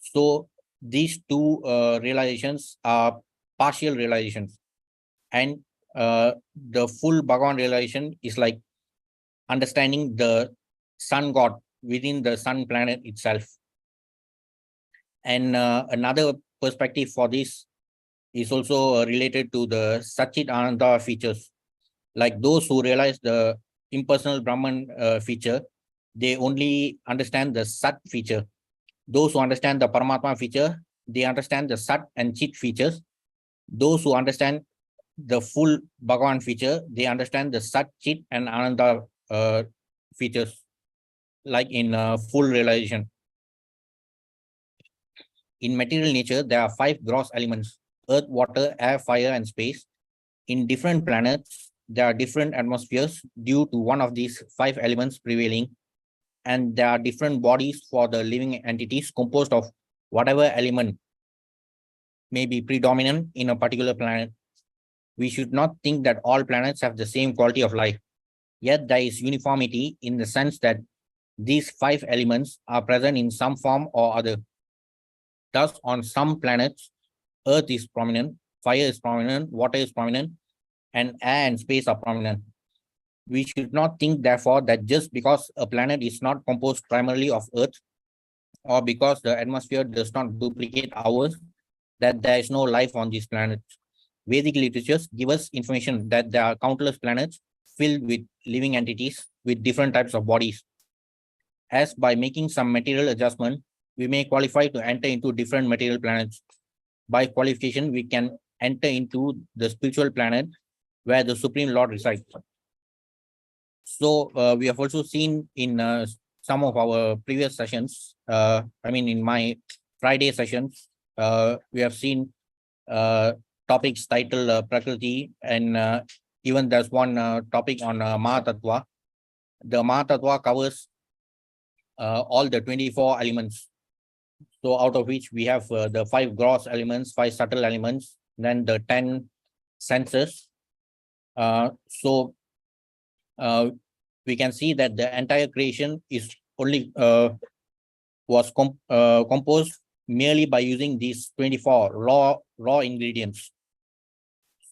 So these two realizations are partial realizations, and the full Bhagavan realization is like understanding the sun god within the sun planet itself. And another perspective for this is also related to the Satchit Ananda features. Like those who realize the impersonal Brahman feature, they only understand the Sat feature. Those who understand the Paramatma feature, they understand the Sat and Chit features. Those who understand the full Bhagavan feature, they understand the Sat, Chit and Ananda features, like in full realization. In material nature, there are 5 gross elements: earth, water, air, fire, and space. In different planets, there are different atmospheres due to one of these 5 elements prevailing, and there are different bodies for the living entities composed of whatever element may be predominant in a particular planet. We should not think that all planets have the same quality of life. Yet there is uniformity in the sense that these 5 elements are present in some form or other. Thus, on some planets, earth is prominent, fire is prominent, water is prominent, and air and space are prominent. We should not think, therefore, that just because a planet is not composed primarily of earth, or because the atmosphere does not duplicate ours, that there is no life on these planets. Vedic literatures give us information that there are countless planets filled with living entities with different types of bodies. As by making some material adjustment, we may qualify to enter into different material planets. By qualification, we can enter into the spiritual planet where the Supreme Lord resides. So we have also seen in some of our previous sessions, in my Friday sessions, we have seen topics titled Prakriti, and even there's one topic on Mahatattva. The Mahatattva covers all the 24 elements. So out of which we have the 5 gross elements, 5 subtle elements, then the 10 senses. We can see that the entire creation is only composed merely by using these 24 raw ingredients.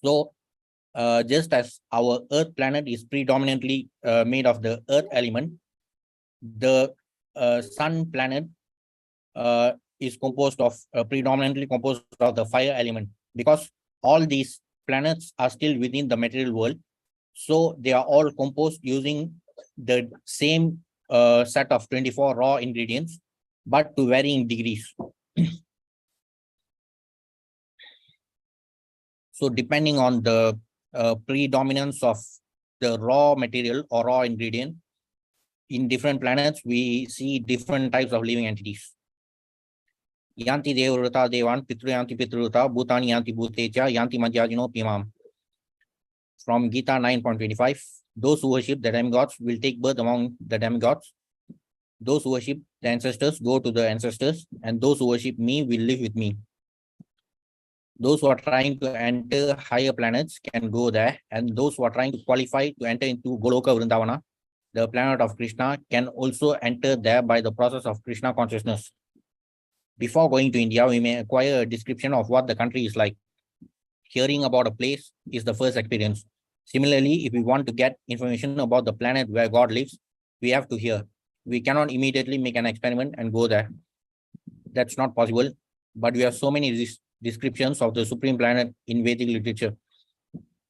So just as our Earth planet is predominantly made of the earth element, the Sun planet is predominantly composed of the fire element, because all these planets are still within the material world. So they are all composed using the same set of 24 raw ingredients, but to varying degrees. So depending on the predominance of the raw material or raw ingredient, in different planets, we see different types of living entities. Yanti Devrata Devan, Pitru Yanti Pitruta, Bhutani Yanti Bhutecha, Yanti Madhyajino Pimam. From Gita 9.25, those who worship the demigods will take birth among the demigods. Those who worship the ancestors go to the ancestors, and those who worship me will live with me. Those who are trying to enter higher planets can go there, and those who are trying to qualify to enter into Goloka Vrindavana, the planet of Kṛṣṇa, can also enter there by the process of Kṛṣṇa consciousness. Before going to India, we may acquire a description of what the country is like. Hearing about a place is the first experience. Similarly, if we want to get information about the planet where God lives, we have to hear. We cannot immediately make an experiment and go there. That's not possible, but we have so many descriptions of the supreme planet in Vedic literature.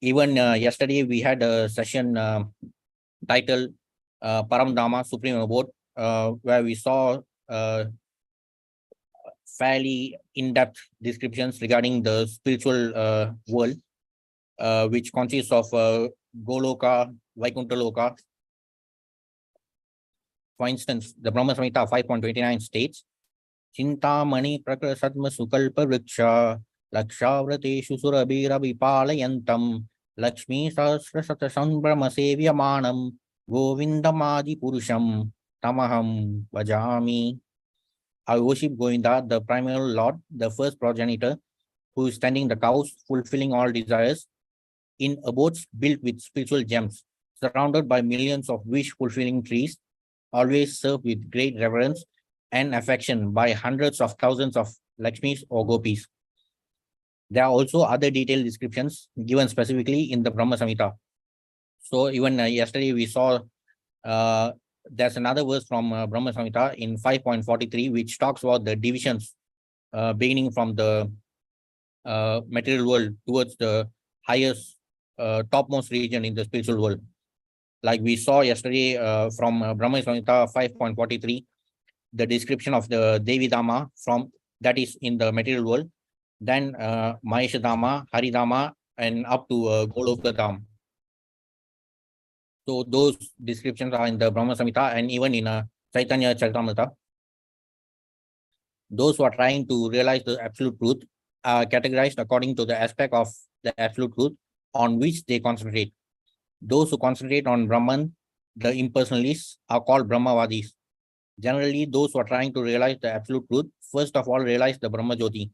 Even yesterday, we had a session titled Param Dhamma, Supreme Abode, where we saw fairly in-depth descriptions regarding the spiritual world, which consists of Goloka, Vaikuntha Loka. For instance, the Brahma Samhita 5.29 states, Chintamani Prakrasatma Sukalpa Vriksha Lakshavrateshu Surabhira Vipalayantam Lakshmi Sahasra Satasam Brahma Sevyamanam Govindamadi Purusham Tamaham Vajami. I worship Govinda, the primal Lord, the first progenitor, who is tending the cows, fulfilling all desires, in abodes built with spiritual gems, surrounded by millions of wish-fulfilling trees, always served with great reverence and affection by hundreds of thousands of Lakshmis or Gopis. There are also other detailed descriptions given specifically in the Brahma Samhita. So even yesterday we saw there's another verse from Brahma Samhita in 5.43, which talks about the divisions beginning from the material world towards the highest, topmost region in the spiritual world. Like we saw yesterday from Brahma Samhita 5.43, the description of the Devi Dhamma that is in the material world. then Maheshadama, Haridama, and up to Golokadam. So those descriptions are in the Brahma Samhita and even in Chaitanya Charitamrita. Those who are trying to realize the absolute truth are categorized according to the aspect of the absolute truth on which they concentrate. Those who concentrate on Brahman, the impersonalists, are called Brahmavadis. Generally, those who are trying to realize the absolute truth, first of all, realize the Brahma Jyoti.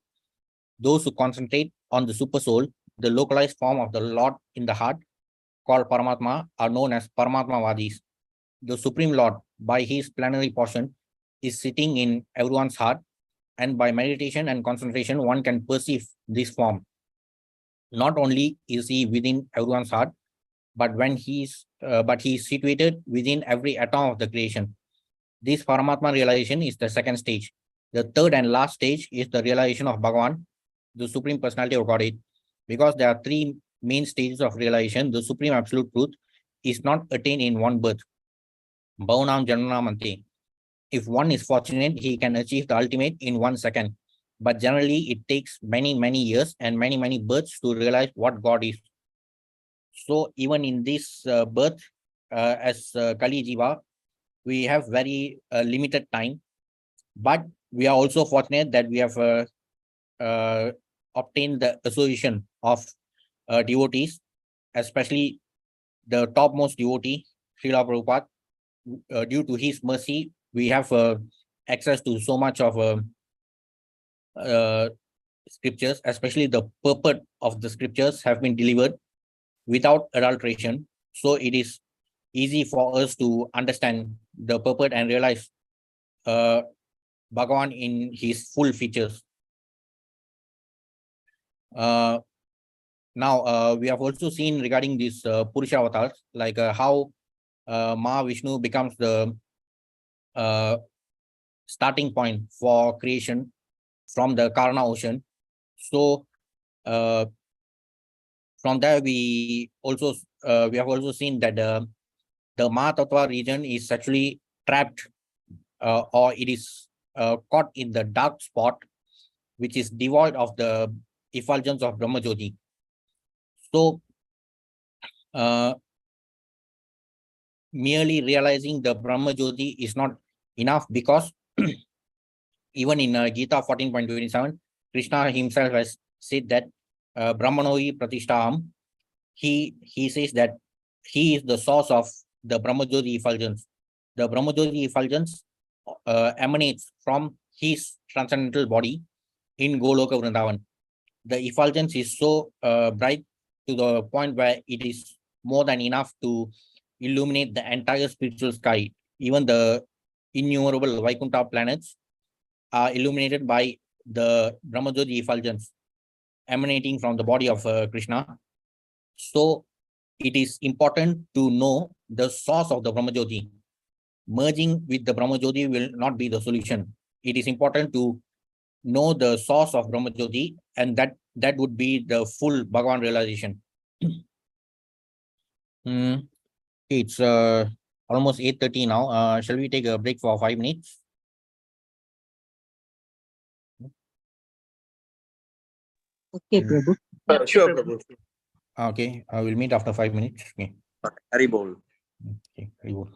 Those who concentrate on the super soul, the localized form of the Lord in the heart, called Paramatma, are known as Paramatmavadis. The Supreme Lord, by his plenary portion, is sitting in everyone's heart, and by meditation and concentration, one can perceive this form. Not only is he within everyone's heart, but he is situated within every atom of the creation. This Paramatma realization is the second stage. The third and last stage is the realization of Bhagavan, the Supreme Personality of Godhead. Because there are three main stages of realization, the Supreme Absolute Truth is not attained in one birth. Bhavanam Jananam Ante. If one is fortunate, he can achieve the ultimate in 1 second. But generally, it takes many, many years and many, many births to realize what God is. So even in this birth, as Kali Jiva, we have very limited time, but we are also fortunate that we have obtained the association of devotees, especially the topmost devotee, Srila Prabhupada. Due to his mercy, we have access to so much of scriptures, especially the purport of the scriptures have been delivered without adulteration. So it is easy for us to understand the purport and realize Bhagavan in his full features. Now, we have also seen regarding these Purusha avatars, like how Mahavishnu becomes the starting point for creation from the Karna ocean. So from there, we have also seen that the Mahatattva region is actually trapped or it is caught in the dark spot, which is devoid of the effulgence of Brahma Jyoti. So merely realizing the Brahma Jyoti is not enough, because even in Gita 14.27, Kṛṣṇa himself has said that Brahmanoi Pratishtham. He says that he is the source of the Brahma Jyoti effulgence. The Brahma Jyoti effulgence emanates from his transcendental body in Goloka Vrindavan. The effulgence is so bright to the point where it is more than enough to illuminate the entire spiritual sky. Even the innumerable Vaikuntha planets are illuminated by the Brahma Jyoti effulgence emanating from the body of Kṛṣṇa. So it is important to know the source of the Brahma Jyoti. Merging with the Brahma Jyoti will not be the solution. It is important to know the source of Brahma Jyoti, and that would be the full Bhagavan realization. It's almost 8:30 now. Shall we take a break for 5 minutes? Okay, Prabhu. Sure, Prabhu. Okay, I will meet after 5 minutes. Okay. Hari Bol. Okay, very good.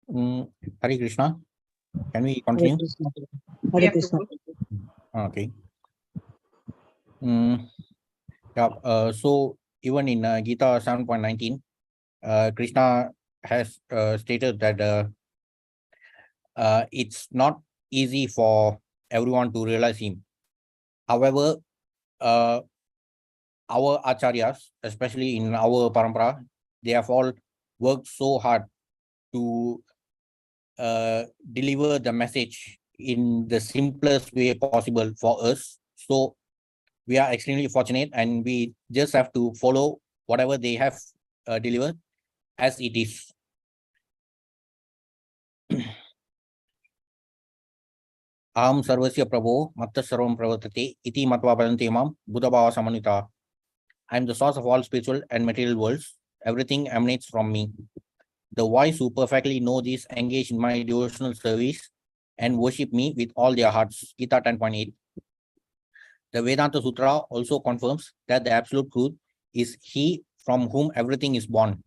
Hare Krishna. Can we Hare continue? Krishna. Hare Yes, Krishna. Prabhu. Okay. Yeah. So even in Gita 7.19, Krishna has stated that it's not easy for everyone to realize him. However, our acharyas, especially in our parampara, they have all worked so hard to deliver the message in the simplest way possible for us. So we are extremely fortunate, and we just have to follow whatever they have delivered as it is. Aham sarvasya prabho matta sarvam pravartate iti matva padante mam buddhabhava samanita. I am the source of all spiritual and material worlds. Everything emanates from me. The wise who perfectly know this engage in my devotional service and worship me with all their hearts. Gita 10.8. The Vedanta Sutra also confirms that the absolute truth is he from whom everything is born.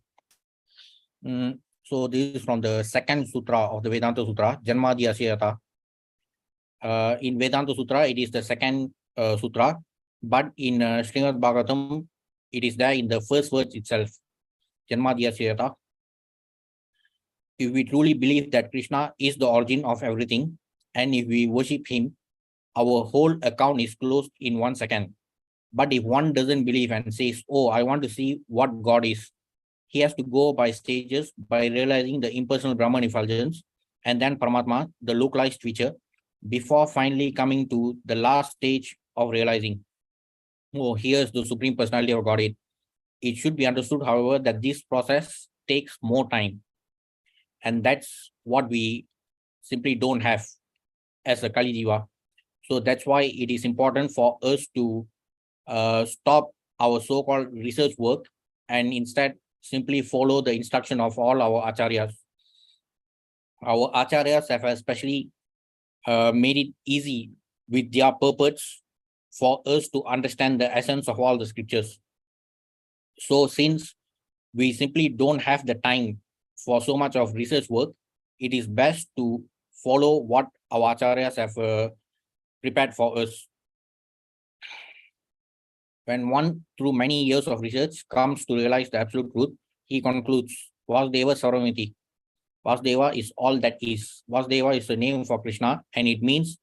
So this is from the second sutra of the Vedanta Sutra, Janmadi Asyayata. In Vedanta Sutra, it is the second sutra, but in Srimad Bhagavatam, it is there in the first words itself, Janmadi Asyayata. If we truly believe that Krishna is the origin of everything, and if we worship him, our whole account is closed in 1 second. But if one doesn't believe and says, oh, I want to see what God is, he has to go by stages by realizing the impersonal Brahman effulgence and then Paramatma, the localized feature, before finally coming to the last stage of realizing, oh, here's the Supreme Personality of Godhead. It should be understood, however, that this process takes more time. And that's what we simply don't have as a Kali Jiva. So that's why it is important for us to stop our so-called research work and instead simply follow the instruction of all our acharyas. Our acharyas have especially made it easy with their purports for us to understand the essence of all the scriptures. So since we simply don't have the time for so much of research work, it is best to follow what our acharyas have prepared for us. When one, through many years of research, comes to realize the absolute truth, he concludes, Vasudeva Sarvamiti. Vasudeva is all that is. Vasudeva is the name for Krishna, and it means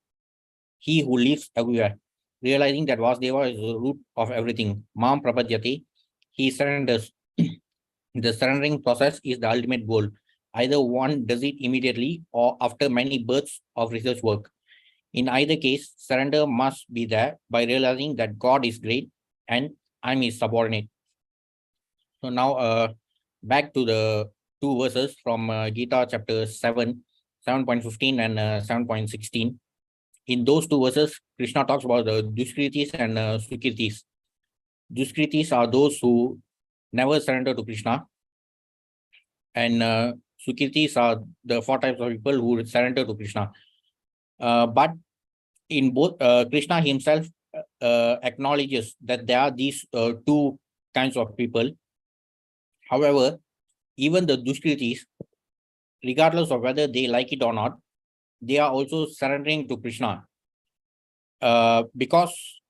he who lives everywhere. Realizing that Vasudeva is the root of everything. Mam Prapajyati, he surrenders. The surrendering process is the ultimate goal. Either one does it immediately or after many births of research work. In either case, surrender must be there by realizing that God is great and I'm his subordinate. So now back to the two verses from Gita chapter 7, 7.15 and 7.16. In those two verses, Krishna talks about the Duskritis and Sukritis. Duskritis are those who never surrender to Krishna, and Sukritis are the 4 types of people who surrender to Krishna. But in both, Krishna himself acknowledges that there are these two kinds of people. However, even the Duskritis, regardless of whether they like it or not, they are also surrendering to Krishna. Because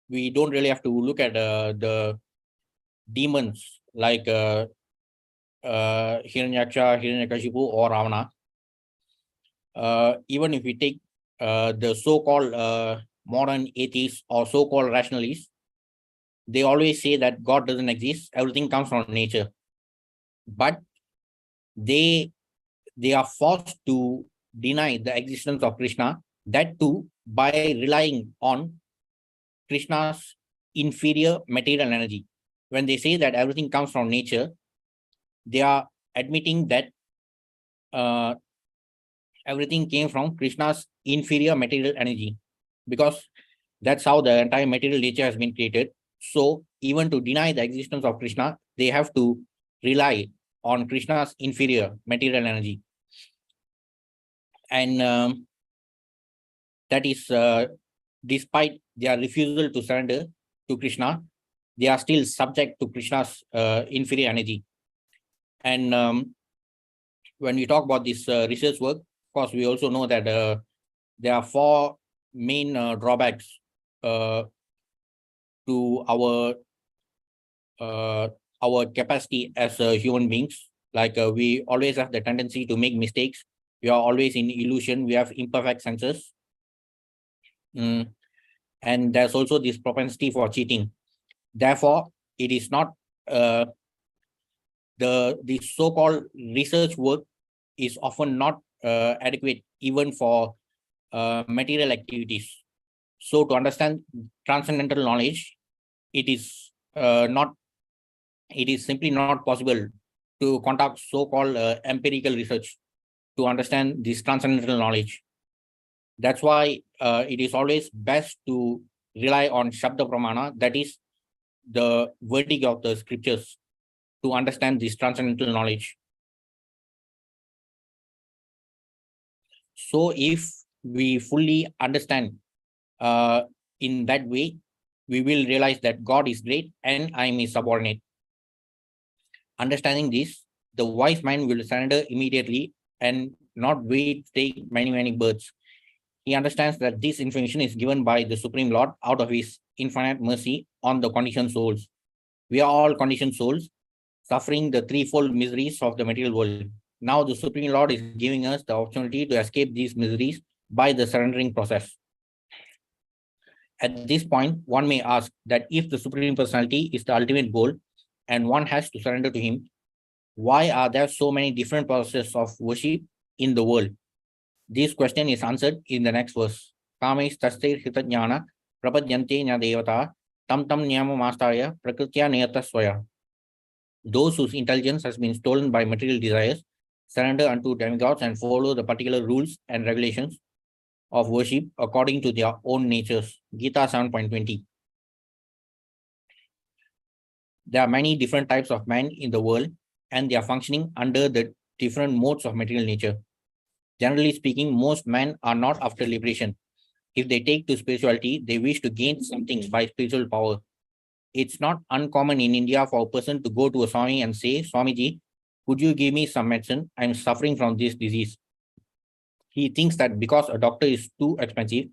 we don't really have to look at the demons like Hiranyaksha, Hiranyakashipu, or Ravana. Even if we take the so-called modern atheists or so-called rationalists, they always say that God doesn't exist, everything comes from nature. But they are forced to deny the existence of Krishna, that too by relying on Krishna's inferior material energy. When they say that everything comes from nature, they are admitting that everything came from Krishna's inferior material energy, because that's how the entire material nature has been created. So even to deny the existence of Krishna, they have to rely on Krishna's inferior material energy. And that is despite their refusal to surrender to Krishna, they are still subject to Krishna's inferior energy. And when we talk about this research work, of course, we also know that there are four main drawbacks to our capacity as human beings. Like we always have the tendency to make mistakes. We are always in illusion. We have imperfect senses. And there's also this propensity for cheating. Therefore, it is not the so-called research work is often not adequate even for material activities. So to understand transcendental knowledge, it is simply not possible to conduct so-called empirical research to understand this transcendental knowledge. That's why it is always best to rely on Shabda Pramana, that is the verdict of the scriptures, to understand this transcendental knowledge. So if we fully understand in that way, we will realize that God is great and I am his subordinate. Understanding this, the wise man will surrender immediately and not wait to take many births. He understands that this information is given by the Supreme Lord out of his infinite mercy on the conditioned souls. We are all conditioned souls, suffering the threefold miseries of the material world. Now the Supreme Lord is giving us the opportunity to escape these miseries by the surrendering process. At this point, one may ask that if the Supreme Personality is the ultimate goal and one has to surrender to him, why are there so many different processes of worship in the world? This question is answered in the next verse. Kamesh tastir hitajnana prapadyante nya devata tam niyama mastaya prakritya niyata swaya. Those whose intelligence has been stolen by material desires surrender unto demigods and follow the particular rules and regulations of worship according to their own natures. Gita 7.20. There are many different types of men in the world, and they are functioning under the different modes of material nature. Generally speaking, most men are not after liberation. If they take to spirituality, they wish to gain something by spiritual power. It's not uncommon in India for a person to go to a Swami and say, Swamiji, could you give me some medicine? I'm suffering from this disease. He thinks that because a doctor is too expensive,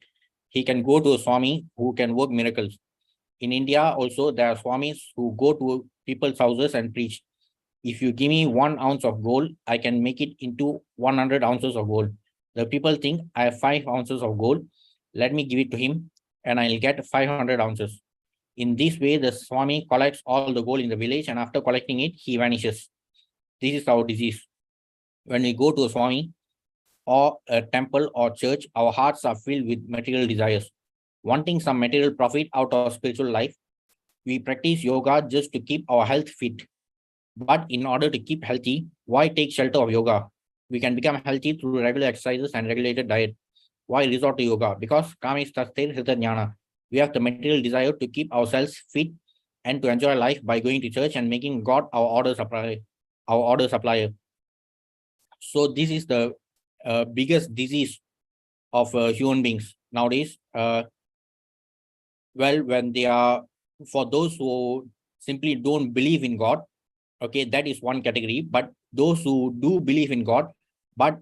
he can go to a Swami who can work miracles. In India also, there are Swamis who go to people's houses and preach. If you give me 1 ounce of gold, I can make it into 100 ounces of gold. The people think I have 5 ounces of gold. Let me give it to him and I'll get 500 ounces. In this way, the Swami collects all the gold in the village, and after collecting it, he vanishes. This is our disease. When we go to a Swami or a temple or church, our hearts are filled with material desires. Wanting some material profit out of spiritual life, we practice yoga just to keep our health fit. But in order to keep healthy, why take shelter of yoga? We can become healthy through regular exercises and regulated diet. Why resort to yoga? Because Kamesh tastir hitajnana. We have the material desire to keep ourselves fit and to enjoy life by going to church and making God our order supplier. So this is the biggest disease of human beings nowadays. Well, when they are, for those who simply don't believe in God, okay, that is one category. But those who do believe in God, but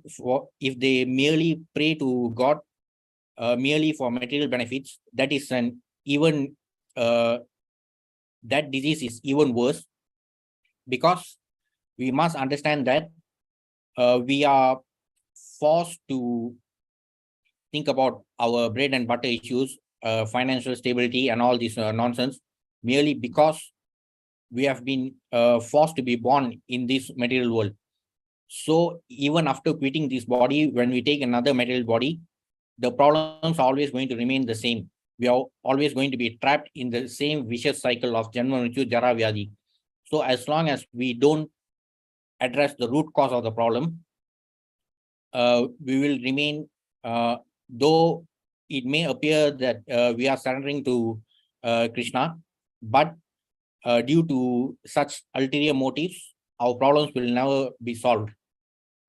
if they merely pray to God merely for material benefits, that is an even that disease is even worse, because we must understand that we are forced to think about our bread and butter issues, financial stability and all this nonsense, merely because we have been forced to be born in this material world. So even after quitting this body, when we take another material body, the problems are always going to remain the same. We are always going to be trapped in the same vicious cycle of Janma Mrityu Jara Vyadhi. So as long as we don't address the root cause of the problem, we will remain, though it may appear that we are surrendering to Kṛṣṇa, but due to such ulterior motives, our problems will never be solved.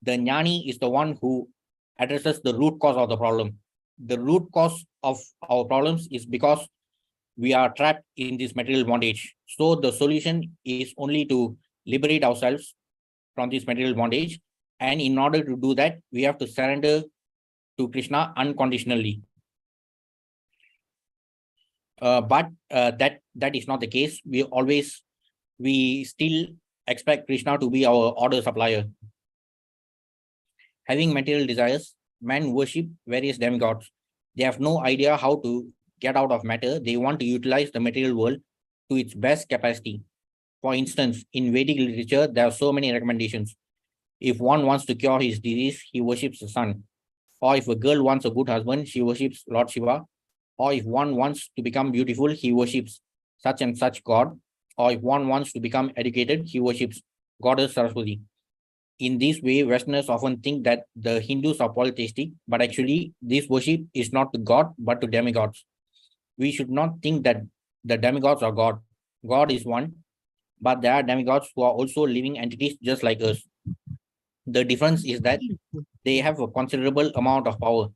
The Jnani is the one who addresses the root cause of the problem. The root cause of our problems is because we are trapped in this material bondage. So the solution is only to liberate ourselves from this material bondage And in order to do that, we have to surrender to Krishna unconditionally. But that is not the case. We still expect Krishna to be our order supplier. Having material desires, men worship various demigods. They have no idea how to get out of matter. They want to utilize the material world to its best capacity. For instance, in Vedic literature, there are so many recommendations. If one wants to cure his disease, he worships the sun. Or if a girl wants a good husband, she worships Lord Shiva. Or if one wants to become beautiful, he worships such and such god. Or if one wants to become educated, he worships Goddess Saraswati. In this way, Westerners often think that the Hindus are polytheistic, but actually this worship is not to God, but to demigods. We should not think that the demigods are God. God is one, but there are demigods who are also living entities just like us. The difference is that they have a considerable amount of power.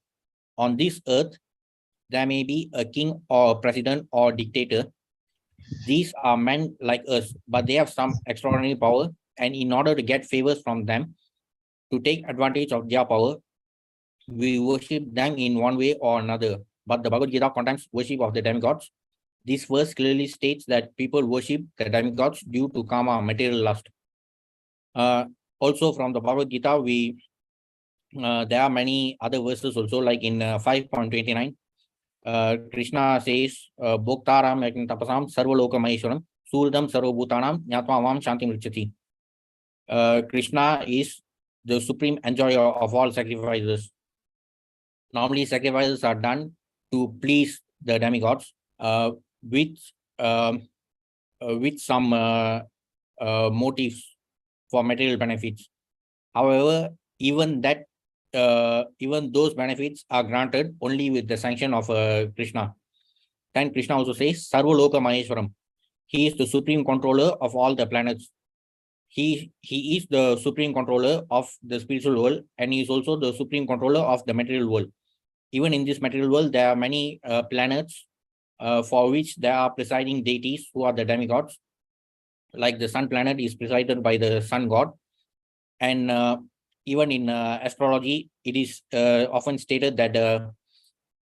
On this earth, there may be a king or a president or a dictator. These are men like us, but they have some extraordinary power. And in order to get favors from them, to take advantage of their power, we worship them in one way or another. But the Bhagavad Gita contains worship of the demigods. This verse clearly states that people worship the demigods due to karma, material lust. Also from the Bhagavad Gita, there are many other verses also, like in 5.29, Krishna says, Bhoktaram Yakin Tapasam Sarvaloka Maheshwaram Surdam Sarvabhutanam Nyatma Vam Shanti Mrichati. Krishna is the supreme enjoyer of all sacrifices. Normally, sacrifices are done to please the demigods with some motives for material benefits. However, even those benefits are granted only with the sanction of Krishna. Then Krishna also says, Sarvaloka Maheshwaram. He is the supreme controller of all the planets. He is the supreme controller of the spiritual world, and he is also the supreme controller of the material world. Even in this material world, there are many planets for which there are presiding deities who are the demigods. Like the sun planet is presided by the sun god. And even in astrology, it is often stated that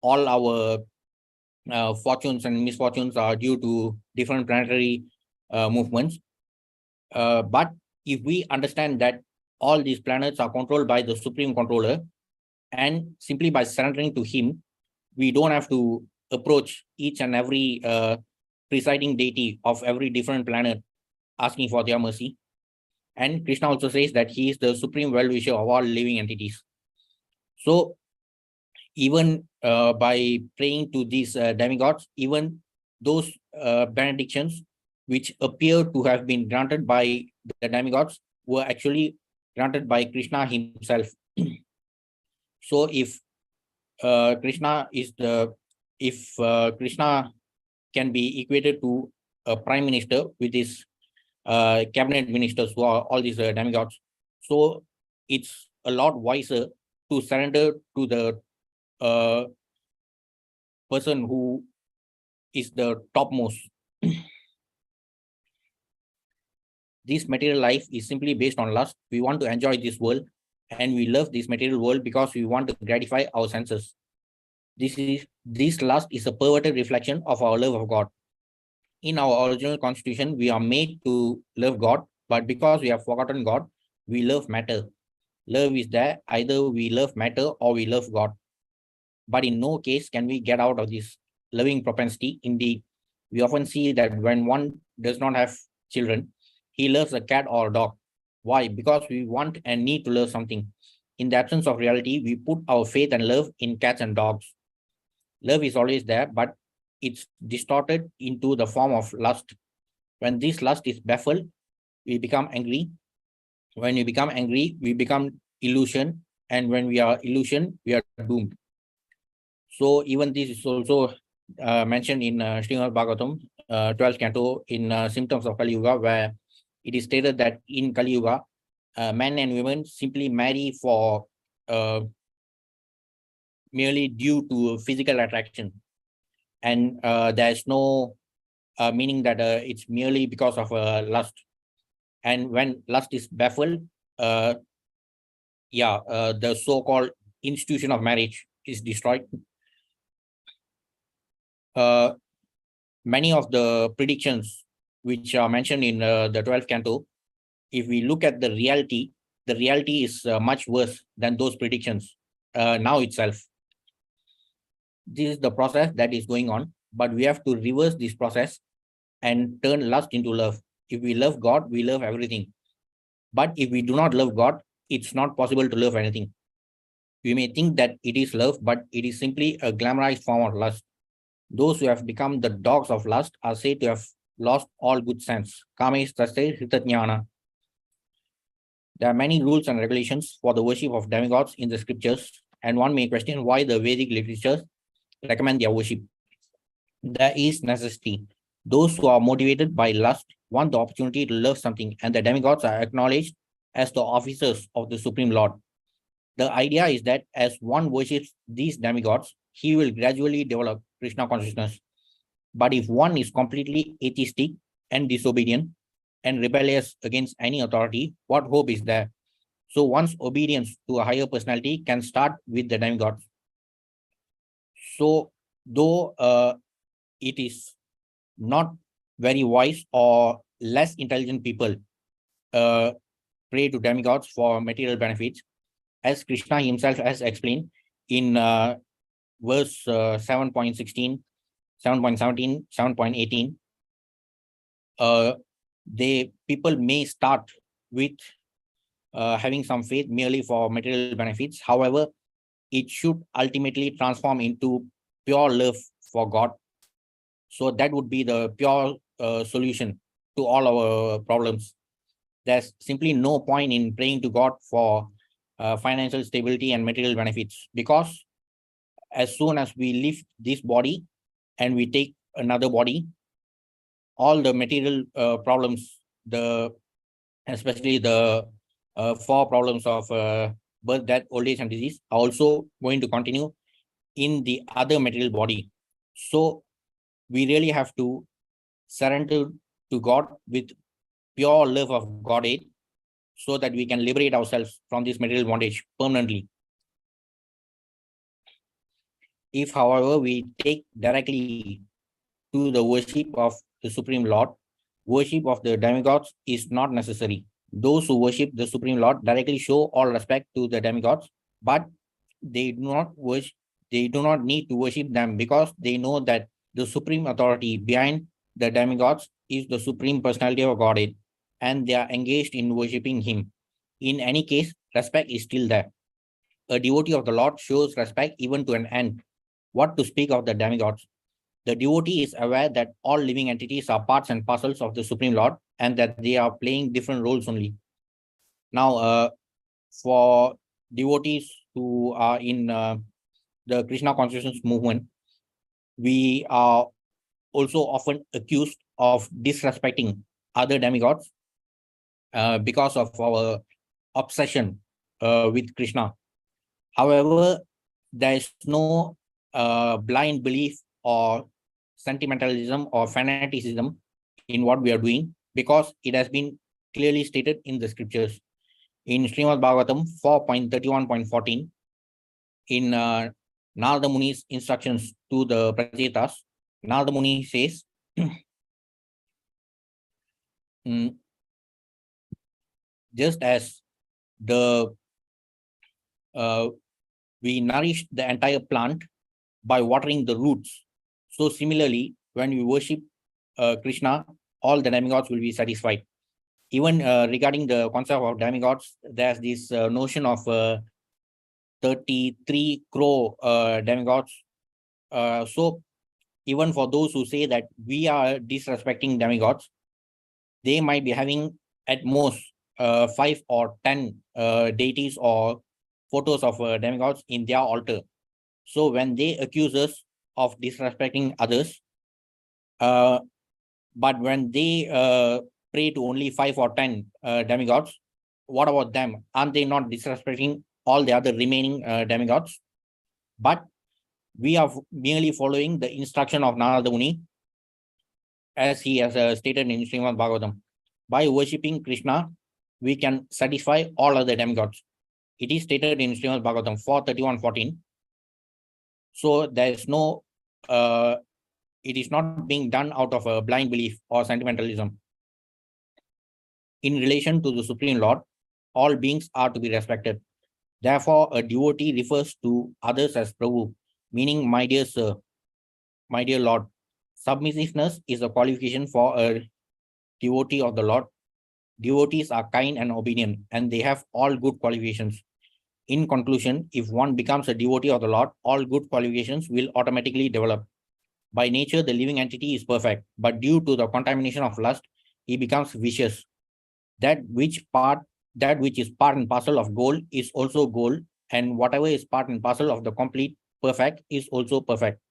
all our fortunes and misfortunes are due to different planetary movements. But if we understand that all these planets are controlled by the supreme controller, and simply by surrendering to him, we don't have to approach each and every presiding deity of every different planet asking for their mercy. And Krishna also says that he is the supreme well-wisher of all living entities. So even by praying to these demigods, even those benedictions which appear to have been granted by the demigods were actually granted by Krishna himself. So if Krishna can be equated to a prime minister with his cabinet ministers who are all these demigods, so it's a lot wiser to surrender to the person who is the topmost. This material life is simply based on lust. We want to enjoy this world, and we love this material world because we want to gratify our senses. This lust is a perverted reflection of our love of God. In our original constitution, we are made to love God, but because we have forgotten God, we love matter. Love is there, either we love matter or we love God. But in no case can we get out of this loving propensity. Indeed, we often see that when one does not have children, he loves a cat or a dog. Why? Because we want and need to love something. In the absence of reality, we put our faith and love in cats and dogs. Love is always there, but it's distorted into the form of lust. When this lust is baffled, we become angry. When we become angry, we become illusion. And when we are illusion, we are doomed. So even this is also mentioned in Srimad Bhagavatam, 12th canto, in Symptoms of Kali Yuga, where it is stated that in Kali Yuga, men and women simply marry for merely due to physical attraction. And there's no meaning that it's merely because of lust. And when lust is baffled, the so-called institution of marriage is destroyed. Many of the predictions which are mentioned in the 12th canto, if we look at the reality is much worse than those predictions now itself. This is the process that is going on, but we have to reverse this process and turn lust into love. If we love God, we love everything. But if we do not love God, it's not possible to love anything. We may think that it is love, but it is simply a glamorized form of lust. Those who have become the dogs of lust are said to have lost all good sense. Kamesh tasya hritajnana. There are many rules and regulations for the worship of demigods in the scriptures, and one may question why the Vedic literatures recommend their worship. There is necessity. Those who are motivated by lust want the opportunity to love something, and the demigods are acknowledged as the officers of the Supreme Lord. The idea is that as one worships these demigods, he will gradually develop Kṛṣṇa consciousness. But if one is completely atheistic and disobedient and rebellious against any authority, what hope is there? So one's obedience to a higher personality can start with the demigods. So though it is not very wise or less intelligent people pray to demigods for material benefits, as Kṛṣṇa himself has explained in verse 7.16, 7.17, 7.18, people may start with having some faith merely for material benefits. However, it should ultimately transform into pure love for God. So that would be the pure solution to all our problems. There's simply no point in praying to God for financial stability and material benefits, because as soon as we leave this body and we take another body, all the material problems, especially the 4 problems of birth, death, old age, and disease, are also going to continue in the other material body. So we really have to surrender to God with pure love of Godhead, so that we can liberate ourselves from this material bondage permanently. If, however, we take directly to the worship of the Supreme Lord, worship of the demigods is not necessary. Those who worship the Supreme Lord directly show all respect to the demigods, but they do not need to worship them, because they know that the supreme authority behind the demigods is the Supreme Personality of Godhead, and they are engaged in worshipping him. In any case, respect is still there. A devotee of the Lord shows respect even to an end. What to speak of the demigods? The devotee is aware that all living entities are parts and parcels of the Supreme Lord, and that they are playing different roles only. Now, for devotees who are in the Kṛṣṇa consciousness movement, we are also often accused of disrespecting other demigods because of our obsession with Kṛṣṇa. However, there is no blind belief or sentimentalism or fanaticism in what we are doing, because it has been clearly stated in the scriptures. In Srimad Bhagavatam 4.31.14, in Narada Muni's instructions to the Prajetas, Narada Muni says, just as we nourish the entire plant by watering the roots, so similarly, when we worship Kṛṣṇa, all the demigods will be satisfied. Even regarding the concept of demigods, there's this notion of 33 crore demigods. So even for those who say that we are disrespecting demigods, they might be having at most 5 or 10 deities or photos of demigods in their altar. So when they accuse us of disrespecting others, but when they pray to only 5 or 10 demigods, what about them? Aren't they not disrespecting all the other remaining demigods? But we are merely following the instruction of Narada Muni, as he has stated in Srimad Bhagavatam. By worshipping Kṛṣṇa, we can satisfy all other demigods. It is stated in Srimad Bhagavatam 4:31-14. So there is no, it is not being done out of a blind belief or sentimentalism. In relation to the Supreme Lord, all beings are to be respected. Therefore, a devotee refers to others as Prabhu, meaning my dear sir, my dear Lord. Submissiveness is a qualification for a devotee of the Lord. Devotees are kind and obedient, and they have all good qualifications. In conclusion, if one becomes a devotee of the Lord, all good qualifications will automatically develop. By nature, the living entity is perfect, but due to the contamination of lust, he becomes vicious. That which is part and parcel of gold is also gold, and whatever is part and parcel of the complete perfect is also perfect.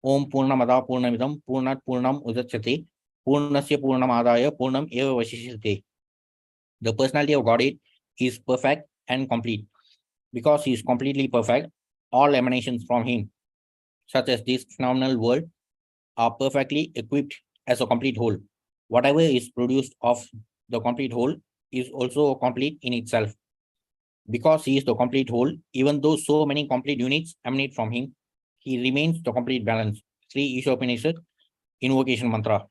Om Purnamada Purnamidam Purnat Purnam Udachyate Purnasya Purnamadaya Purnam Eva Vashishyate. The personality of Godhead is perfect and complete. Because he is completely perfect, all emanations from him, such as this phenomenal world, are perfectly equipped as a complete whole. Whatever is produced of the complete whole is also complete in itself. Because he is the complete whole, even though so many complete units emanate from him, he remains the complete balance. Sri Ishopanishad invocation mantra.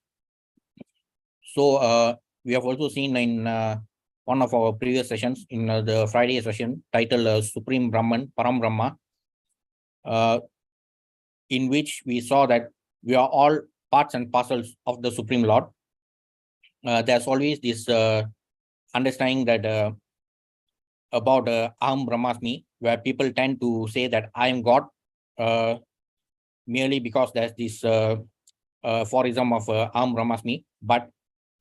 So we have also seen in one of our previous sessions, in the Friday session titled Supreme Brahman, Param Brahma, in which we saw that we are all parts and parcels of the Supreme Lord. There's always this understanding that about Aham Brahmasmi, where people tend to say that I am God merely because there's this aphorism of Aham Brahmasmi, but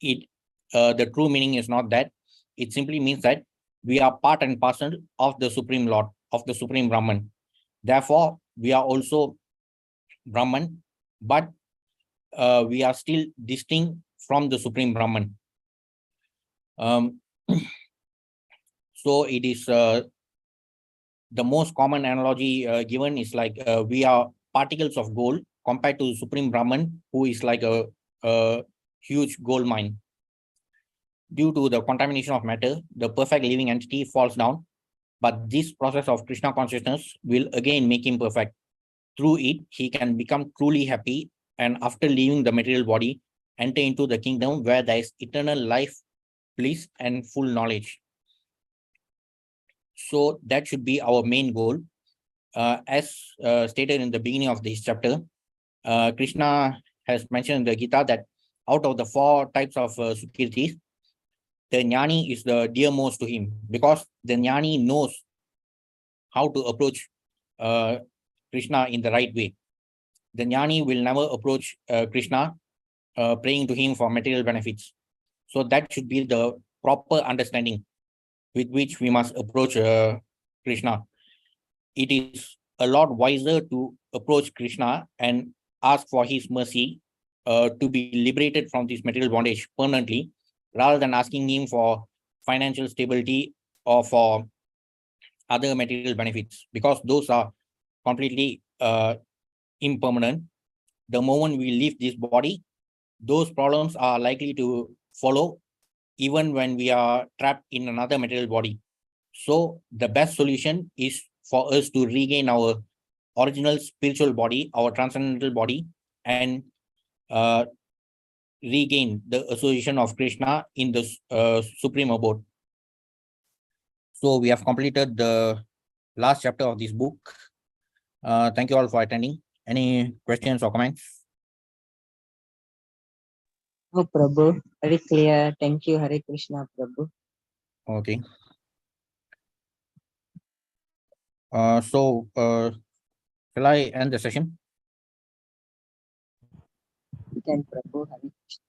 the true meaning is not that. It simply means that we are part and parcel of the Supreme Lord, of the Supreme Brahman. Therefore, we are also Brahman, but we are still distinct from the Supreme Brahman. So it is the most common analogy given is like we are particles of gold compared to Supreme Brahman, who is like a huge gold mine. Due to the contamination of matter, the perfect living entity falls down, but this process of Kṛṣṇa consciousness will again make him perfect. Through it, he can become truly happy, and after leaving the material body, enter into the kingdom where there is eternal life, bliss, and full knowledge. So that should be our main goal. As stated in the beginning of this chapter, Kṛṣṇa has mentioned in the Gita that out of the 4 types of Sukirtis, the Jnani is the dearmost to him, because the Jnani knows how to approach Kṛṣṇa in the right way. The Jnani will never approach Kṛṣṇa praying to him for material benefits. So that should be the proper understanding with which we must approach Kṛṣṇa. It is a lot wiser to approach Kṛṣṇa and ask for his mercy to be liberated from this material bondage permanently, rather than asking him for financial stability or for other material benefits, because those are completely impermanent. The moment we leave this body, those problems are likely to follow even when we are trapped in another material body. So the best solution is for us to regain our original spiritual body, our transcendental body, and regain the association of Kṛṣṇa in the Supreme Abode. So we have completed the last chapter of this book. Thank you all for attending. Any questions or comments? Oh, Prabhu, very clear. Thank you, Hare Krishna, Prabhu. Okay. So shall I end the session? You can, Prabhu. Hare Krishna.